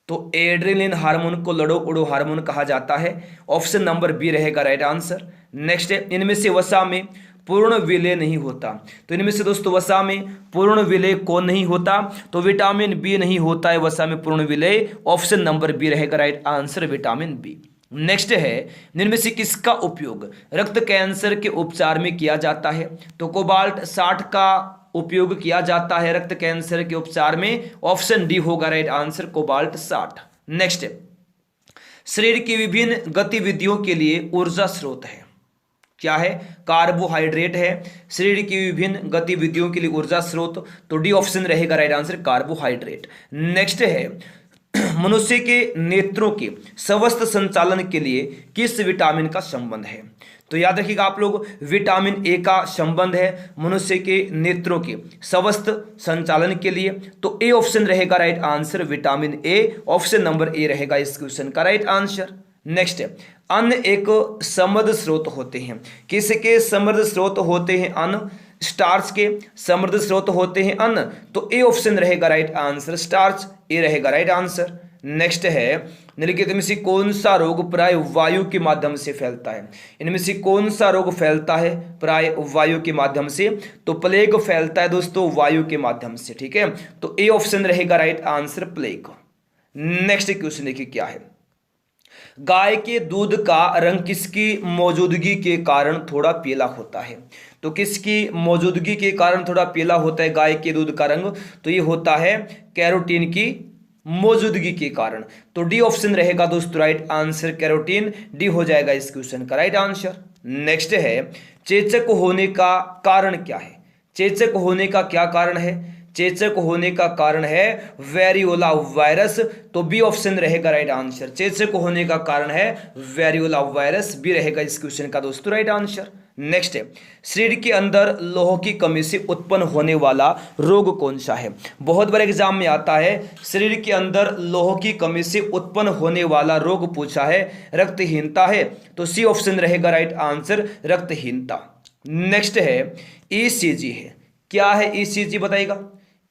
तो एड्रेनलिन हार्मोन को लड़ो उड़ो हार्मोन कहा जाता है। ऑप्शन नंबर बी रहेगा राइट आंसर। नेक्स्ट है इनमें से वसा में पूर्ण विलय नहीं होता। तो इनमें से दोस्तों वसा में पूर्ण विलय कौन नहीं होता? तो विटामिन बी नहीं होता है वसा में पूर्ण विलय। ऑप्शन नंबर बी रहेगा right answer, vitamin B. Next है इनमें से किसका उपयोग रक्त कैंसर के उपचार में किया जाता है? तो कोबाल्ट 60 का उपयोग किया जाता है रक्त कैंसर के उपचार में। ऑप्शन डी होगा राइट आंसर, कोबाल्ट 60। नेक्स्ट, शरीर की विभिन्न गतिविधियों के लिए ऊर्जा स्रोत है, क्या है? कार्बोहाइड्रेट है शरीर की विभिन्न गतिविधियों के लिए ऊर्जा स्रोत। तो डी ऑप्शन रहेगा राइट आंसर, कार्बोहाइड्रेट। नेक्स्ट है मनुष्य के नेत्रों के स्वस्थ संचालन के लिए किस विटामिन का संबंध है? तो याद रखिएगा आप लोग, विटामिन ए का संबंध है मनुष्य के नेत्रों के स्वस्थ संचालन के लिए। तो ए ऑप्शन रहेगा right answer, vitamin A. Option number A रहेगा इस क्वेश्चन का राइट आंसर। नेक्स्ट, अन्न एक समृद्ध स्रोत होते हैं, किसके समृद्ध स्रोत होते हैं? अन्न। स्टार्च के समृद्ध स्रोत होते हैं अन्न। तो ए ऑप्शन रहेगा राइट आंसर, स्टार्च। ए रहेगा राइट आंसर। नेक्स्ट है निम्नलिखित में से कौन सा रोग प्राय वायु के माध्यम से फैलता है? इनमें से कौन सा रोग फैलता है प्राय वायु के माध्यम से? तो प्लेग फैलता है दोस्तों वायु के माध्यम से। ठीक है, तो ए ऑप्शन रहेगा right answer, plague. Next question देखिए क्या है, गाय के दूध का रंग किसकी मौजूदगी के कारण थोड़ा पीला होता है? तो किसकी मौजूदगी के कारण थोड़ा पीला होता है गाय के दूध का रंग? तो ये होता है कैरोटीन की मौजूदगी के कारण। तो डी ऑप्शन रहेगा दोस्तों राइट आंसर, कैरोटीन। डी हो जाएगा इस क्वेश्चन का राइट आंसर। नेक्स्ट है चेचक होने का कारण क्या है? चेचक होने का क्या कारण है? चेचक होने का कारण है वेरियोला वायरस। तो बी ऑप्शन रहेगा राइट आंसर, चेचक होने का कारण है वेरियोला वायरस। बी रहेगा इस क्वेश्चन का दोस्तों राइट आंसर। नेक्स्ट है शरीर के अंदर लोह की कमी से उत्पन्न होने वाला रोग कौन सा है? बहुत बार एग्जाम में आता है, शरीर के अंदर लोह की कमी से उत्पन्न होने वाला रोग पूछा है, रक्तहीनता है। तो सी ऑप्शन रहेगा राइट आंसर, रक्तहीनता। नेक्स्ट है ईसीजी है। क्या है ईसीजी बताइएगा?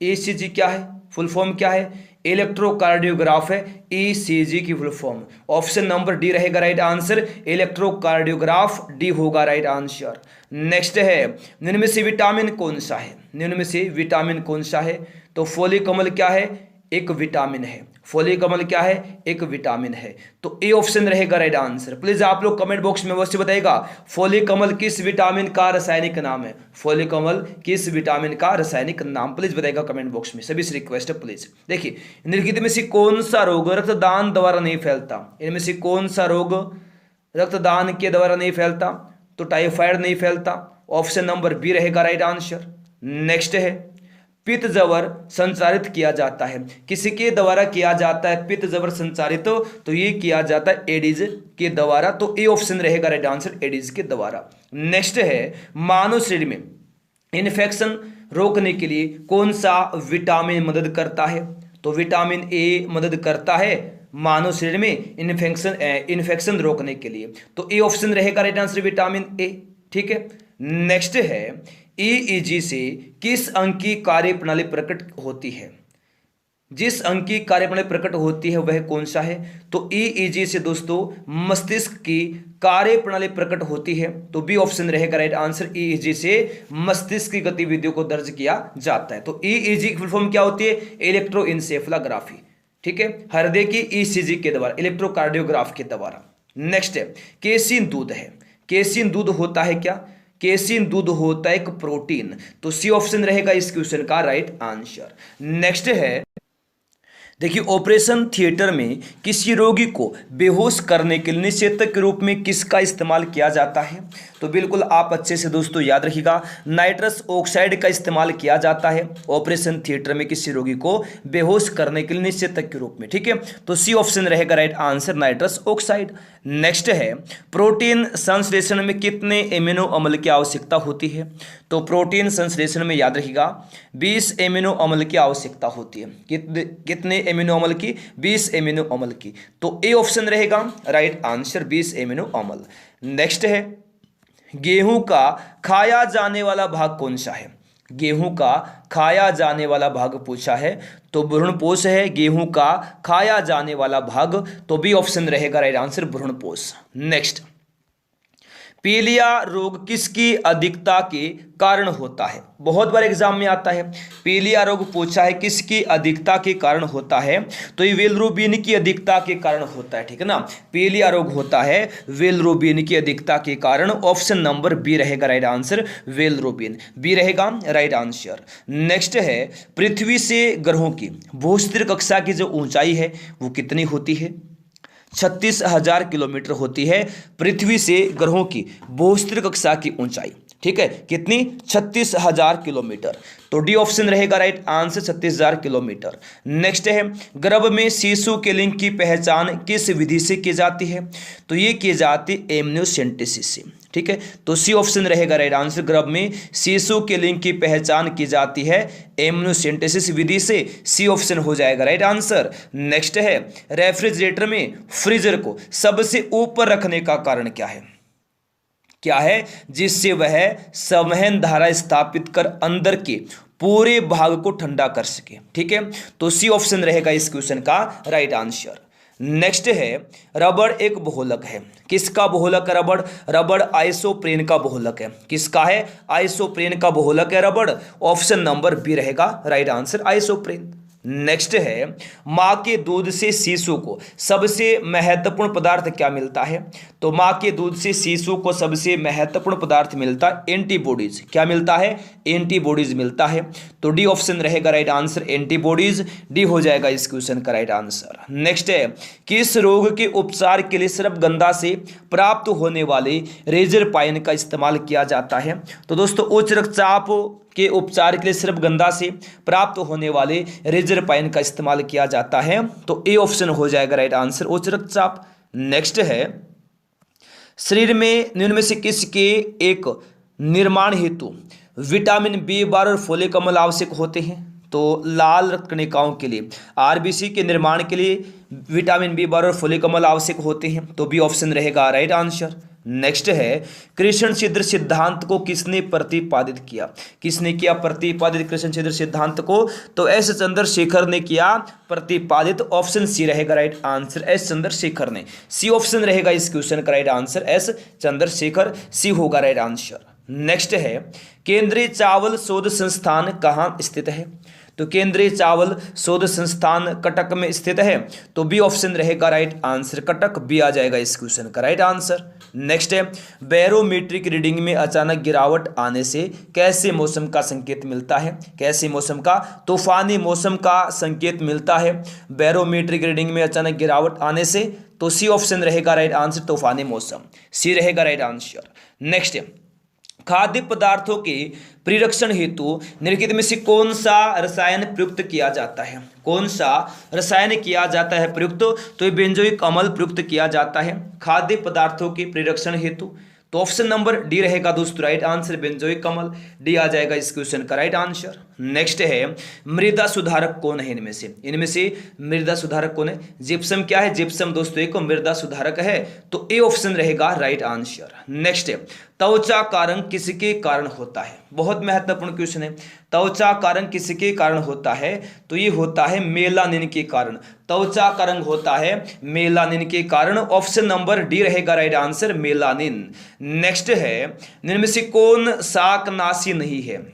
ईसीजी क्या है? फुल फॉर्म क्या है? इलेक्ट्रोकार्डियोग्राफ है ईसीजी की full form. Option number D रहेगा राइट आंसर, इलेक्ट्रोकार्डियोग्राफ डी होगा राइट आंसर। नेक्स्ट है निम्न में से विटामिन कौन सा है? निम्न में से विटामिन कौन सा है? तो फोलिक अम्ल क्या है? एक विटामिन है। फोलिक अम्ल क्या है? एक विटामिन है। तो ए ऑप्शन रहेगा राइट आंसर। प्लीज आप लोग कमेंट बॉक्स में अवश्य बताइएगा फोलिक अम्ल किस विटामिन का रासायनिक नाम है? फोलिक अम्ल किस विटामिन का रासायनिक नाम? प्लीज बताइएगा कमेंट बॉक्स में, सभी से रिक्वेस्ट है प्लीज। देखिए निम्नलिखित में से कौन सा रोग रक्तदान द्वारा नहीं फैलता? इनमें से कौन सा रोग रक्तदान के द्वारा नहीं फैलता? तो टाइफाइड नहीं फैलता। ऑप्शन नंबर बी रहेगा राइट आंसर। नेक्स्ट है पित्त जबर संचारित किया जाता है, किसके द्वारा किया जाता है पित्त जबर संचारित? तो ये किया जाता है एडिज के द्वारा। तो ए ऑप्शन रहेगा राइट आंसर, एडिज के द्वारा। नेक्स्ट है मानव शरीर में इन्फेक्शन रोकने के लिए कौन सा विटामिन मदद करता है? तो विटामिन ए मदद करता है मानव शरीर में इन्फेक्शन रोकने के लिए। तो ए ऑप्शन रहेगा राइट आंसर, विटामिन ए। ठीक है। नेक्स्ट है ईईजी से किस अंग की कार्यप्रणाली प्रकट होती है? जिस अंग की कार्यप्रणाली प्रकट होती है वह कौन सा है? तो ईईजी से दोस्तों मस्तिष्क की कार्यप्रणाली प्रकट होती है। तो बी ऑप्शन रहेगा राइट आंसर, ईईजी से मस्तिष्क की गतिविधियों को दर्ज किया जाता है। तो ईईजी की फुल फॉर्म क्या होती है? इलेक्ट्रोइंसेफेलोग्राफी। ठीक है, हृदय की ईसीजी के द्वारा, इलेक्ट्रोकार्डियोग्राफ के द्वारा। नेक्स्ट है केसिन दूध है। केसिन दूध होता है क्या? केसिन दूध होता है एक प्रोटीन। तो सी ऑप्शन रहेगा इस क्वेश्चन का राइट आंसर। नेक्स्ट है देखिए ऑपरेशन थिएटर में किसी रोगी को बेहोश करने के लिए निषेधक के रूप में किसका इस्तेमाल किया जाता है? तो बिल्कुल आप अच्छे से दोस्तों याद रखिएगा, नाइट्रस ऑक्साइड का इस्तेमाल किया जाता है ऑपरेशन थिएटर में किसी रोगी को बेहोश करने के लिए निषेधक के रूप में। ठीक है, तो सी ऑप्शन रहेगा right answer, nitrous oxide. Next है प्रोटीन संश्लेषण में कितने एमिनो अम्ल की आवश्यकता होती है? तो प्रोटीन संश्लेषण में याद रखिएगा 20 एमिनो अम्ल की आवश्यकता होती है। कितने एमिनो अम्ल की? 20 एमिनो अम्ल की। तो ए ऑप्शन रहेगा राइट आंसर, 20 एमिनो अम्ल। नेक्स्ट है गेहूं का खाया जाने वाला भाग कौन सा है? गेहूं का खाया जाने वाला भाग पूछा है, तो भ्रूणपोष है गेहूं का खाया जाने वाला भाग। तो बी ऑप्शन रहेगा राइट आंसर, भ्रूणपोष। नेक्स्ट पीलिया रोग किसकी अधिकता के कारण होता है? बहुत बार एग्जाम में आता है, पीलिया रोग पूछा है किसकी अधिकता के कारण होता है? तो ये बिलिरुबिन की अधिकता के कारण होता है। ठीक है ना, पीलिया रोग होता है बिलिरुबिन की अधिकता के कारण। ऑप्शन नंबर बी रहेगा राइट आंसर, बिलिरुबिन, बी रहेगा राइट आंसर। नेक्स्ट है पृथ्वी से ग्रहों की भूस्थिर कक्षा की जो ऊंचाई है वो कितनी होती है? 36,000 किलोमीटर होती है पृथ्वी से ग्रहों की भूस्थिर कक्षा की ऊंचाई। ठीक है, कितनी? 36,000 किलोमीटर। तो डी ऑप्शन रहेगा राइट आंसर, 36,000 किलोमीटर। नेक्स्ट है गर्भ में शिशु के लिंग की पहचान किस विधि से की जाती है? तो ये की जाती एमनियोसेंटेसिस से। ठीक है, तो सी ऑप्शन रहेगा राइट आंसर, गर्भ में शिशु के लिंग की पहचान की जाती है एमनियोसेंटेसिस विधि से। सी ऑप्शन हो जाएगा राइट आंसर। नेक्स्ट है रेफ्रिजरेटर में फ्रीजर को सबसे ऊपर रखने का कारण क्या है? क्या है? जिससे वह संवहन धारा स्थापित कर अंदर के पूरे भाग को ठंडा कर सके। ठीक है, तो सी ऑप्शन रहेगा इस क्वेश्चन का राइट आंसर। नेक्स्ट है रबड़ एक बहुलक है। किसका बहुलक है रबड़? रबड़ आइसोप्रेन का बहुलक है। किसका है? आइसोप्रेन का बहुलक है रबड़। ऑप्शन नंबर बी रहेगा राइट आंसर, आइसोप्रेन। नेक्स्ट है माँ के दूध से शिशु को सबसे महत्वपूर्ण पदार्थ क्या मिलता है? तो माँ के दूध से शिशु को सबसे महत्वपूर्ण पदार्थ मिलता है एंटीबॉडीज। क्या मिलता है? एंटीबॉडीज मिलता है। तो डी ऑप्शन रहेगा राइट आंसर, एंटीबॉडीज, डी हो जाएगा इस क्वेश्चन का राइट आंसर। नेक्स्ट है किस रोग के उपचार के लिए सर्पगंधा से प्राप्त होने वाले रेजरपाइन का इस्तेमाल किया जाता है? तो दोस्तों उच्च रक्तचाप के उपचार के लिए सर्पगंधा से प्राप्त होने वाले रेजरपाइन का इस्तेमाल किया जाता है। तो ए ऑप्शन हो जाएगा राइट आंसर, उच्च रक्तचाप। नेक्स्ट है शरीर में निम्न में से किसके एक निर्माण हेतु विटामिन B12 और फोलिक अम्ल आवश्यक होते हैं? तो लाल रक्त कणिकाओं के लिए, आरबीसी के निर्माण के लिए विटामिन B12 और फोलिक अम्ल आवश्यक होते हैं। तो बी ऑप्शन रहेगा राइट आंसर। नेक्स्ट है कृष्ण छिद्र सिद्धांत को किसने प्रतिपादित किया? किसने किया प्रतिपादित कृष्ण छिद्र सिद्धांत को? तो एस चंद्रशेखर ने किया प्रतिपादित। ऑप्शन सी रहेगा राइट आंसर, एस चंद्रशेखर ने। सी ऑप्शन रहेगा इस क्वेश्चन का राइट आंसर, एस चंद्रशेखर, सी होगा राइट आंसर। नेक्स्ट है केंद्रीय चावल शोध संस्थान कहाँ स्थित है? तो केंद्रीय चावल शोध संस्थान कटक में स्थित है, तो बी ऑप्शन रहेगा राइट आंसर, कटक, बी आ जाएगा इस क्वेश्चन का राइट आंसर। नेक्स्ट है बैरोमीट्रिक रीडिंग में अचानक गिरावट आने से कैसे मौसम का संकेत मिलता है? कैसे मौसम का? तूफानी मौसम का संकेत मिलता है बैरोमीट्रिक रीडिंग में अचानक गिरावट आने से, तो सी ऑप्शन रहेगा राइट आंसर, तूफानी मौसम, सी रहेगा राइट आंसर। नेक्स्ट है खाद्य पदार्थों के परिरक्षण हेतु निम्नलिखित में से कौन सा रसायन प्रयुक्त किया जाता है? कौन सा रसायन किया जाता है प्रयुक्त? तो ये बेंजोइक अम्ल प्रयुक्त किया जाता है खाद्य पदार्थों के परिरक्षण हेतु, तो ऑप्शन नंबर डी रहेगा दोस्तों राइट आंसर, बेंजोइक अम्ल, डी आ जाएगा इस क्वेश्चन का राइट आंसर। नेक्स्ट है मृदा सुधारक कौन है? इनमें से मृदा सुधारक कौन है? जिप्सम क्या है? जिप्सम दोस्तों एक मृदा सुधारक है, तो ए ऑप्शन रहेगा राइट आंसर। नेक्स्ट है त्वचा का रंग किसके कारण होता है? बहुत महत्वपूर्ण क्वेश्चन है। त्वचा का रंग किसके कारण होता है? तो ये होता है मेलानिन के कारण। त्वचा का रंग होता है मेलानिन के कारण, ऑप्शन नंबर डी रहेगा राइट आंसर, मेलानिन। नेक्स्ट है इनमें से कौन शाकनाशी नहीं है?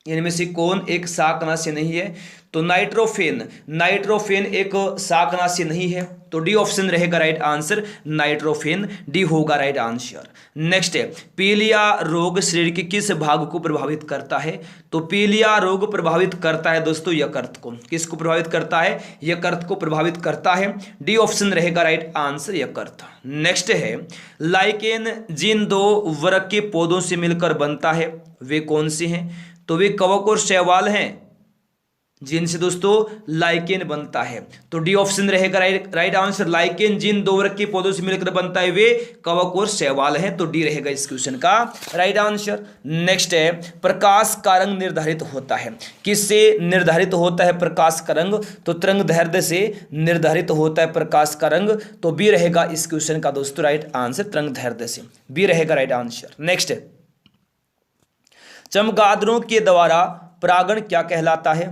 इनमें से कौन एक शाकनाशी नहीं है? तो नाइट्रोफेन, नाइट्रोफेन एक शाकनाशी नहीं है, तो डी ऑप्शन रहेगा राइट आंसर, नाइट्रोफेन, डी होगा राइट आंसर। नेक्स्ट है पीलिया रोग शरीर के किस भाग को प्रभावित करता है? तो पीलिया रोग प्रभावित करता है दोस्तों यकृत को। किसको प्रभावित करता है? यकृत को प्रभावित करता है, डी ऑप्शन रहेगा राइट आंसर, यकृत। नेक्स्ट है लाइकेन जिन दो वर्ग के पौधों से मिलकर बनता है वे कौन से हैं? तो वे कवक और शैवाल हैं जिनसे दोस्तों लाइकेन बनता है, तो डी ऑप्शन रहेगा राइट आंसर, लाइकेन जिन दो वर्ग के पौधों से मिलकर बनता है वे कवक और शैवाल हैं, तो डी रहेगा इस क्वेश्चन का राइट आंसर। नेक्स्ट है प्रकाश का रंग निर्धारित होता है, किससे निर्धारित होता है प्रकाश का रंग? तो तरंगदैर्ध्य से निर्धारित होता है प्रकाश का रंग, तो बी रहेगा इस क्वेश्चन का दोस्तों राइट आंसर, तरंगदैर्ध्य से, बी रहेगा राइट आंसर। नेक्स्ट है चमगादड़ों के द्वारा परागण क्या कहलाता है?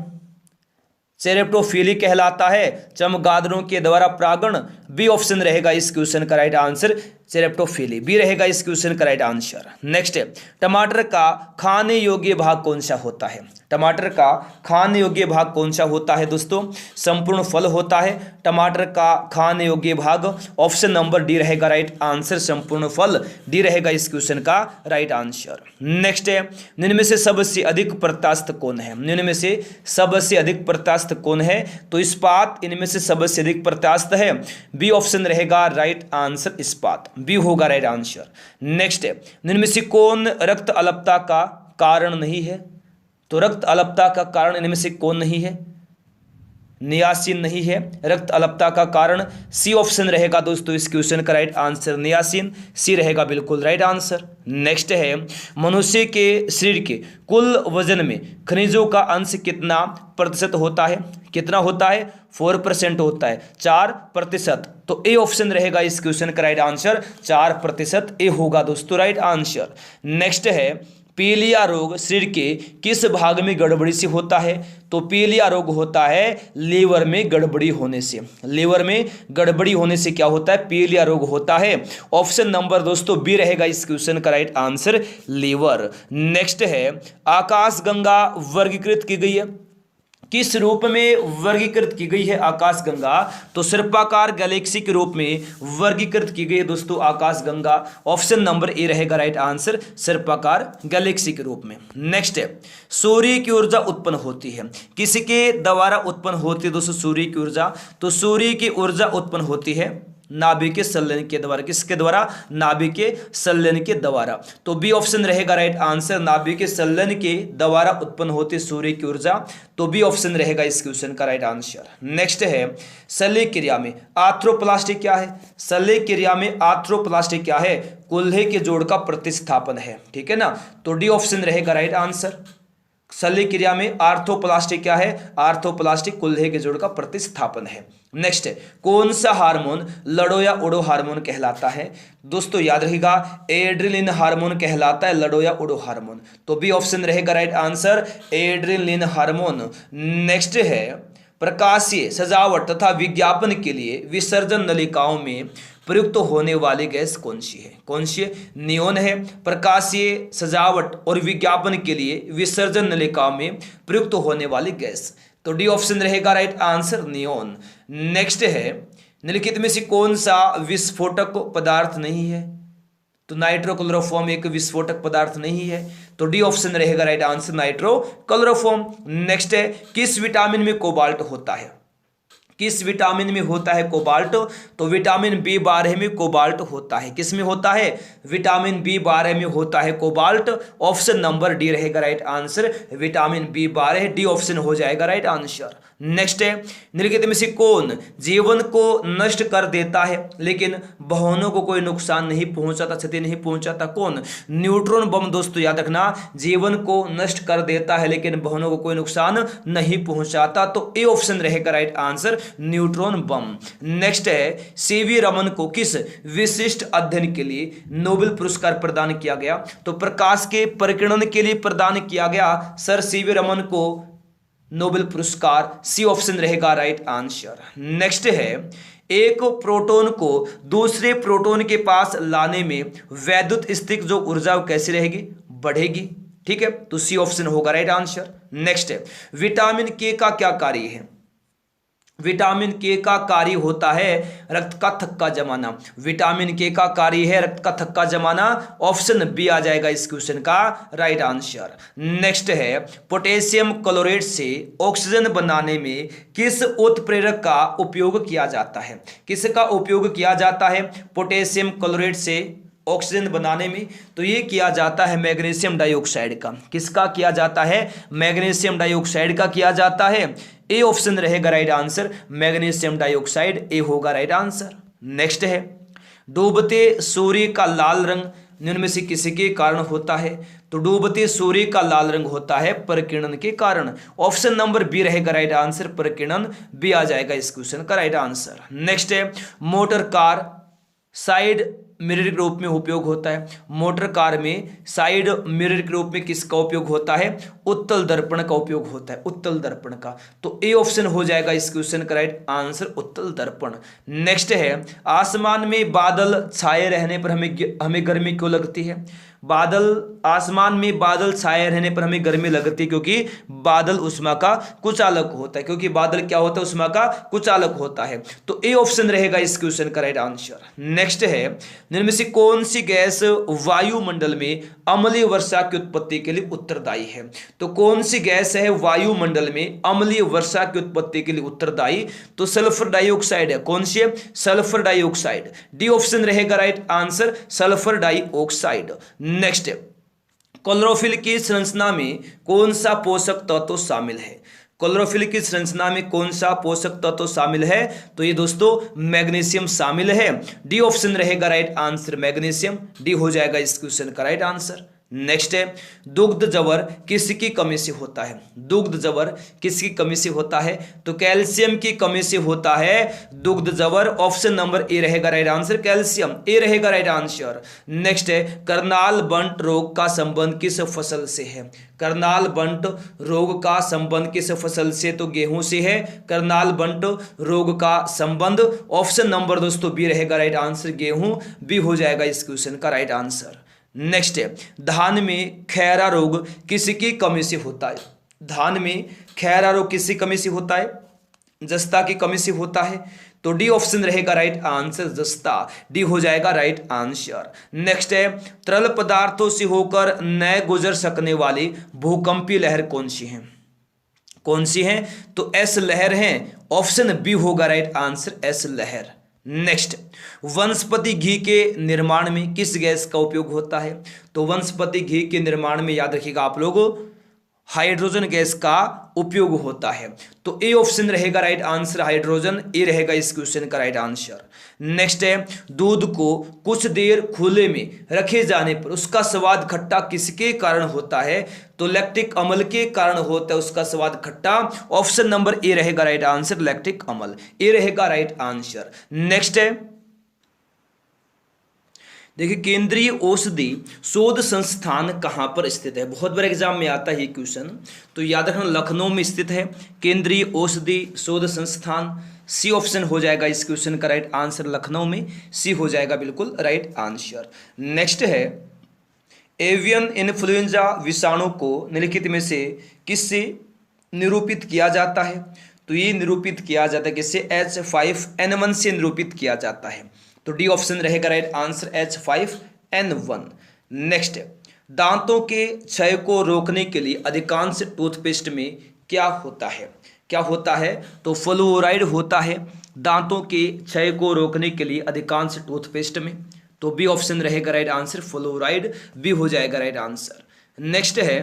सेरेप्टोफिली कहलाता है चमगादड़ों के द्वारा परागण, बी ऑप्शन रहेगा इस क्वेश्चन का राइट आंसर, सेरेप्टोफिली, बी रहेगा इस क्वेश्चन का राइट आंसर। नेक्स्ट है टमाटर का खाने योग्य भाग कौन सा होता है? टमाटर का खाने योग्य भाग कौन सा होता है दोस्तों? संपूर्ण फल होता है टमाटर का खाने योग्य भाग, ऑप्शन नंबर डी रहेगा राइट आंसर, संपूर्ण फल, डी रहेगा इस क्वेश्चन का राइट आंसर। नेक्स्ट है निम्न में से सबसे अधिक प्रत्यास्थ कौन है? निम्न में से सबसे अधिक प्रत्यास्थ कौन है? तो इस्पात इनमें से सबसे अधिक प्रत्यास्थ है, बी ऑप्शन रहेगा राइट आंसर, इस्पात, बी होगा राइट आंसर। नेक्स्ट है निम्न में से कौन रक्त अल्पता का कारण नहीं है? तो रक्त अल्पता का कारण इनमें से कौन नहीं है? नियासिन नहीं है रक्त अल्पता का कारण, सी ऑप्शन रहेगा दोस्तों इस क्वेश्चन का राइट आंसर, नियासिन, सी रहेगा बिल्कुल राइट आंसर। नेक्स्ट है मनुष्य के शरीर के कुल वजन में खनिजों का अंश कितना प्रतिशत होता है? कितना होता है? 4% होता है, 4%, तो ए ऑप्शन रहेगा इस क्वेश्चन का राइट आंसर, 4%, ए होगा दोस्तों राइट आंसर। नेक्स्ट है पीलिया रोग शरीर के किस भाग में गड़बड़ी से होता है? तो पीलिया रोग होता है लीवर में गड़बड़ी होने से, लीवर में गड़बड़ी होने से क्या होता है? पीलिया रोग होता है, ऑप्शन नंबर दोस्तों बी रहेगा इस क्वेश्चन का राइट आंसर, लीवर। नेक्स्ट है आकाशगंगा वर्गीकृत की गई है, किस रूप में वर्गीकृत की गई है आकाशगंगा? तो सर्पाकार गैलेक्सी के रूप में वर्गीकृत की गई है दोस्तों आकाशगंगा, ऑप्शन नंबर ए रहेगा राइट आंसर, सर्पाकार गैलेक्सी के रूप में। नेक्स्ट है सूर्य की ऊर्जा उत्पन्न होती है, किसके द्वारा उत्पन्न होती है दोस्तों सूर्य की ऊर्जा? तो सूर्य की ऊर्जा उत्पन्न होती है नाभिक के संलयन के द्वारा, किसके द्वारा? नाभिक के संलयन के द्वारा, तो बी ऑप्शन रहेगा राइट आंसर, नाभिक के संलयन के द्वारा उत्पन्न होती सूर्य की ऊर्जा, तो बी ऑप्शन रहेगा इस क्वेश्चन का राइट आंसर। नेक्स्ट है शल्य क्रिया में आर्थ्रोप्लास्टी क्या है? शल्य क्रिया में आर्थ्रोप्लास्टी क्या है? कुल्हे के जोड़ का प्रतिस्थापन है, ठीक है ना, तो डी ऑप्शन रहेगा राइट आंसर, शल्य क्रिया में आर्थोप्लास्टी क्या है? आर्थोप्लास्टी कुल्हे के जोड़ का प्रतिस्थापन है। नेक्स्ट है, कौन सा हार्मोन लड़ो या उड़ो हार्मोन कहलाता है? दोस्तों याद रखिएगा, एड्रेनलिन हार्मोन कहलाता है लड़ो या उड़ो हार्मोन। तो बी ऑप्शन रहेगा right answer, adrenaline hormone. Next है, प्रकाशीय सजावट तथा विज्ञापन के लिए विसर्जन नलिकाओं में प्रयुक्त होने वाली गैस कौन सी है? कौन सी है? नियोन है। प्रकाशीय सजावट और विज्ञापन के लिए विसर्जन नलिकाओं में प्रयुक्त होने वाली गैस, तो डी ऑप्शन रहेगा राइट आंसर, नियोन। नेक्स्ट है, निम्नलिखित में से कौन सा विस्फोटक पदार्थ नहीं है? तो नाइट्रोक्लोरोफॉर्म एक विस्फोटक पदार्थ नहीं है, तो डी ऑप्शन रहेगा राइट आंसर, नाइट्रोक्लोरोफॉर्म। नेक्स्ट है, किस विटामिन में कोबाल्ट होता है? किस विटामिन में होता है कोबाल्ट? तो विटामिन B12 में कोबाल्ट होता है। किस में होता है? विटामिन B12 में होता है कोबाल्ट। ऑप्शन नंबर डी रहेगा right answer, vitamin B12, D option हो जाएगा राइट आंसर। नेक्स्ट है, निम्नलिखित में से कौन जीवन को नष्ट कर देता है लेकिन वाहनों को कोई नुकसान नहीं पहुंचाता, क्षति नहीं पहुंचाता? कौन? न्यूट्रॉन बम। दोस्तों याद रखना, जीवन को नष्ट कर देता है लेकिन वाहनों को कोई नुकसान नहीं पहुंचाता, तो ए ऑप्शन रहेगा राइट आंसर, न्यूट्रॉन बम। नेक्स्ट है, सीवी रमन को किस विशिष्ट अध्ययन के लिए नोबेल पुरस्कार प्रदान किया गया? तो प्रकाश के परिकिरण के लिए प्रदान किया गया सर सीवी रमन को नोबेल पुरस्कार, सी ऑप्शन रहेगा राइट आंसर। नेक्स्ट है, एक प्रोटॉन को दूसरे प्रोटॉन के पास लाने में वैद्युत स्थितिक जो ऊर्जा कैसी रहेगी? बढ़ेगी। ठीक है, तो सी ऑप्शन होगा राइट आंसर। नेक्स्ट है, विटामिन के का क्या कार्य है? विटामिन के का कार्य होता है रक्त का थक्का जमाना। विटामिन के का कार्य है रक्त का थक्का जमाना, ऑप्शन बी आ जाएगा इस क्वेश्चन का राइट आंसर। नेक्स्ट है, पोटेशियम क्लोराइड से ऑक्सीजन बनाने में किस उत्प्रेरक का उपयोग किया जाता है? किसका उपयोग किया जाता है पोटेशियम क्लोराइड से ऑक्सीजन बनाने में? तो ये किया जाता है मैग्नीशियम डाइऑक्साइड का। किसका किया जाता है? मैग्नीशियम डाइऑक्साइड का किया जाता है। ए ऑप्शन रहेगा राइट आंसर, मैग्नीशियम डाइऑक्साइड, ए होगा राइट आंसर। नेक्स्ट है, डूबते सूर्य का लाल रंग निम्न में से किसी के कारण होता है? तो डूबते सूर्य का लाल रंग होता है प्रकीर्णन के कारण। ऑप्शन नंबर बी रहेगा राइट आंसर, प्रकीर्णन, बी आ जाएगा इस क्वेश्चन का राइट आंसर। नेक्स्ट है, मोटर कार साइड मिरर के रूप में उपयोग होता है। मोटर कार में साइड मिरर के रूप में किसका उपयोग होता है? उत्तल दर्पण का उपयोग होता है, उत्तल दर्पण का। तो ए ऑप्शन हो जाएगा इस क्वेश्चन का राइट आंसर, उत्तल दर्पण। नेक्स्ट है, आसमान में बादल छाए रहने पर हमें गर्मी क्यों लगती है? आसमान में बादल छाए रहने पर हमें गर्मी लगती है क्योंकि बादल उष्मा का कुचालक होता है। क्योंकि बादल क्या होता है? उष्मा का कुचालक होता है। तो ए ऑप्शन रहेगा इस क्वेश्चन का राइट आंसर। नेक्स्ट है, निम्न में से कौन सी गैस वायुमंडल में अम्लीय वर्षा की उत्पत्ति के लिए उत्तरदायी है? तो कौन सी गैस है वायुमंडल में अम्लीय वर्षा की उत्पत्ति के लिए उत्तरदायी? तो सल्फर डाइऑक्साइड है। कौन सी है? सल्फर डाइऑक्साइड, डी ऑप्शन रहेगा right answer, sulphur dioxide. Next, chlorophyll की संरचना में कौन सा पोषक तत्व शामिल है? क्लोरोफिल की संरचना में कौन सा पोषक तत्व शामिल है? तो ये दोस्तों मैग्नीशियम शामिल है। डी ऑप्शन रहेगा राइट आंसर, मैग्नीशियम, डी हो जाएगा इस क्वेश्चन का राइट आंसर। नेक्स्ट है, दुग्ध जवर किसकी कमी से होता है? दुग्ध जवर किसकी कमी से होता है? तो कैल्शियम की कमी से होता है दुग्ध जवर। ऑप्शन नंबर ए रहेगा राइट आंसर, कैल्शियम, ए रहेगा राइट आंसर। नेक्स्ट है, करनाल बंट रोग का संबंध किस फसल से है? करनाल बंट रोग का संबंध किस फसल से? तो गेहूं से है करनाल बंट रोग का संबंध। ऑप्शन नंबर दोस्तों बी रहेगा राइट आंसर, गेहूं, बी हो जाएगा इस क्वेश्चन का राइट आंसर। नेक्स्ट है, धान में खैरा रोग किसकी कमी से होता है? धान में खैरा रोग किसकी कमी से होता है? जस्ता की कमी से होता है। तो डी ऑप्शन रहेगा राइट आंसर, जस्ता, डी हो जाएगा राइट आंसर। नेक्स्ट है, तरल पदार्थों से होकर न गुजर सकने वाली भूकंपीय लहर कौन सी है? कौन सी है? तो एस लहर है। ऑप्शन बी होगा राइट आंसर, एस लहर। नेक्स्ट, वनस्पति घी के निर्माण में किस गैस का उपयोग होता है? तो वनस्पति घी के निर्माण में याद रखिएगा आप लोग हाइड्रोजन गैस का उपयोग होता है। तो ए ऑप्शन रहेगा राइट आंसर, हाइड्रोजन, ए रहेगा इस क्वेश्चन का राइट आंसर। नेक्स्ट है, दूध को कुछ देर खुले में रखे जाने पर उसका स्वाद खट्टा किसके कारण होता है? तो लैक्टिक अम्ल के कारण होता है उसका स्वाद खट्टा। ऑप्शन नंबर ए रहेगा राइट आंसर, लैक्टिक अम्ल, ए रहेगा राइट आंसर। नेक्स्ट है, देखिए केंद्रीय औषधि शोध संस्थान कहाँ पर स्थित है? बहुत बार एग्जाम में आता है ये क्वेश्चन, तो याद रखना लखनऊ में स्थित है केंद्रीय औषधि शोध संस्थान। सी ऑप्शन हो जाएगा इस क्वेश्चन का राइट आंसर, लखनऊ में, सी हो जाएगा बिल्कुल राइट आंसर। नेक्स्ट है, एवियन इन्फ्लुएंजा विषाणु को निम्नलिखित में से किससे निरूपित किया जाता है? तो ये निरूपित किया जाता है किससे? H5N1 से निरूपित किया जाता है। तो डी ऑप्शन रहेगा राइट आंसर, H5N1। नेक्स्ट, दांतों के क्षय को रोकने के लिए अधिकांश टूथपेस्ट में क्या होता है? क्या होता है? तो फ्लोराइड होता है दांतों के क्षय को रोकने के लिए अधिकांश टूथपेस्ट में। तो बी ऑप्शन रहेगा राइट आंसर, फ्लोराइड, बी हो जाएगा राइट आंसर। नेक्स्ट है,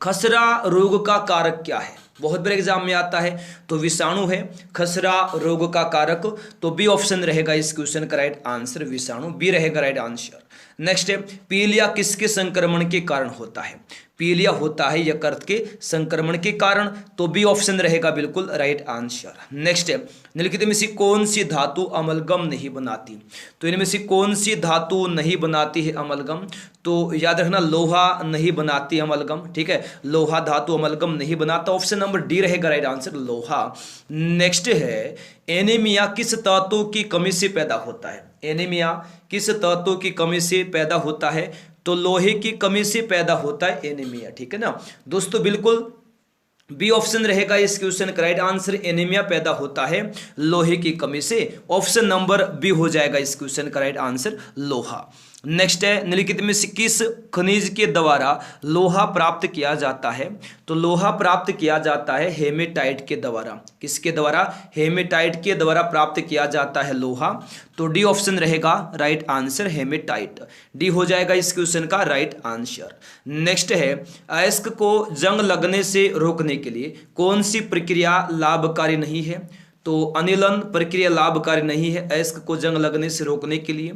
खसरा रोग का कारक क्या है? बहुत बार एग्जाम में आता है, तो विषाणु है खसरा रोग का कारक। तो बी ऑप्शन रहेगा इस क्वेश्चन का राइट आंसर, विषाणु, बी रहेगा राइट आंसर। नेक्स्ट है, पीलिया किसके संक्रमण के कारण होता है? पीलिया होता है यकृत के संक्रमण के कारण। तो बी ऑप्शन रहेगा बिल्कुल राइट आंसर। नेक्स्ट है, निम्नलिखित में से कौन सी धातु अमलगम नहीं बनाती? तो इनमें से कौन सी धातु नहीं बनाती है अमलगम? तो याद रखना लोहा नहीं बनाती अमलगम, ठीक है, लोहा धातु अमलगम नहीं बनाता। ऑप्शन नंबर डी रहेगा राइट आंसर, लोहा। नेक्स्ट है, एनीमिया किस तत्व की कमी से पैदा होता है? एनीमिया किस तत्व की कमी से पैदा होता है? तो लोहे की कमी से पैदा होता है एनीमिया, ठीक है ना दोस्तों, बिल्कुल बी ऑप्शन रहेगा इस क्वेश्चन का राइट आंसर, एनीमिया पैदा होता है लोहे की कमी से। ऑप्शन नंबर बी हो जाएगा इस क्वेश्चन का राइट आंसर, लोहा। नेक्स्ट है, निम्नलिखित में से किस खनिज के द्वारा लोहा प्राप्त किया जाता है? तो लोहा प्राप्त किया जाता है हेमेटाइट के द्वारा। किसके द्वारा? हेमेटाइट के द्वारा प्राप्त किया जाता है लोहा। तो डी ऑप्शन रहेगा राइट आंसर, हेमेटाइट, डी हो जाएगा इस क्वेश्चन का राइट आंसर। नेक्स्ट है, अयस्क को जंग लगने से रोकने के लिए कौन सी प्रक्रिया लाभकारी नहीं है? तो अनिलन प्रक्रिया लाभकारी नहीं है अयस्क को जंग लगने से रोकने के लिए।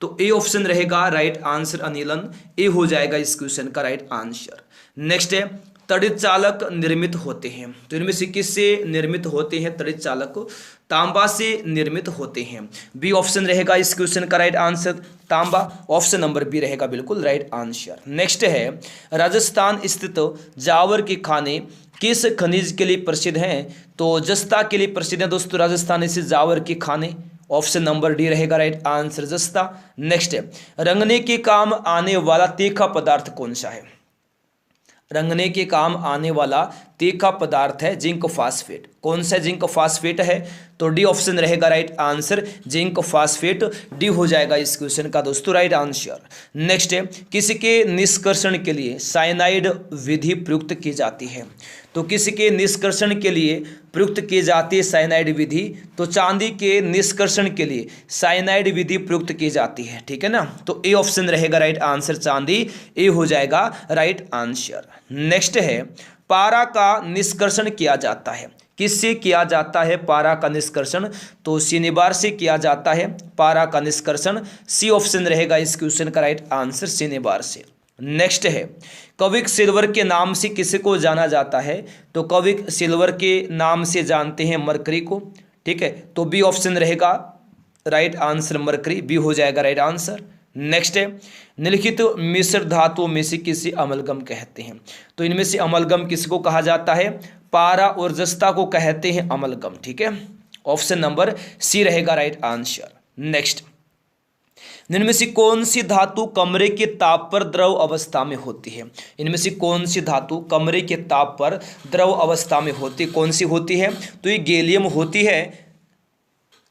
तो ए ऑप्शन रहेगा राइट आंसर, अनिलन, ए हो जाएगा इस क्वेश्चन का राइट आंसर। नेक्स्ट है, तड़ित चालक निर्मित होते हैं, तो इनमें से किससे निर्मित होते हैं तड़ित चालक? तांबा से निर्मित होते हैं। बी ऑप्शन रहेगा इस क्वेश्चन का राइट आंसर, तांबा, ऑप्शन नंबर बी रहेगा बिल्कुल राइट आंसर। नेक्स्ट है, राजस्थान स्थित जावर के खाने किस खनिज के लिए प्रसिद्ध हैं? तो जस्ता के लिए प्रसिद्ध है दोस्तों राजस्थान स्थित जावर के खाने। ऑप्शन नंबर डी रहेगा राइट आंसर, जस्ता। नेक्स्ट है, रंगने के काम आने वाला तीखा पदार्थ कौन सा है? रंगने के काम आने वाला तीखा पदार्थ है जिंक फास्फेट। कौन सा जिंक फास्फेट है? तो डी ऑप्शन रहेगा right answer, zinc phosphate, D हो जाएगा इस क्वेश्चन का दोस्तों राइट आंसर। नेक्स्ट है, किसके निष्कर्षण के लिए साइनाइड विधि प्रयुक्त की जाती है? तो किसके निष्कर्षण के लिए प्रयुक्त की जाती है साइनाइड विधि? तो चांदी के निष्कर्षण के लिए साइनाइड विधि प्रयुक्त की जाती है, ठीक है ना। तो ए ऑप्शन रहेगा राइट आंसर, चांदी, ए हो जाएगा राइट आंसर। नेक्स्ट है, पारा का निष्कर्षण किया जाता है, किससे किया जाता है पारा का निष्कर्षण? तो सिनेबार से किया जाता है पारा का निष्कर्षण। सी ऑप्शन रहेगा इस क्वेश्चन का राइट आंसर, सिनेबार से। नेक्स्ट है, कविक सिल्वर के नाम से किसे को जाना जाता है? तो कविक सिल्वर के नाम से जानते हैं मरकरी को, ठीक है। तो बी ऑप्शन रहेगा राइट आंसर, मरकरी, बी हो जाएगा राइट आंसर। नेक्स्ट है, निम्नलिखित मिश्र धातुओं में से किसे अमलगम कहते हैं? तो इनमें से अमलगम किसको कहा जाता है? पारा और जस्ता को कहते हैं अमलगम, ठीक है। ऑप्शन नंबर सी रहेगा राइट आंसर। नेक्स्ट, इनमें से कौन सी धातु कमरे के ताप पर द्रव अवस्था में होती है? इनमें से कौन सी धातु कमरे के ताप पर द्रव अवस्था में होती है? कौन सी होती है? तो ये गैलियम होती है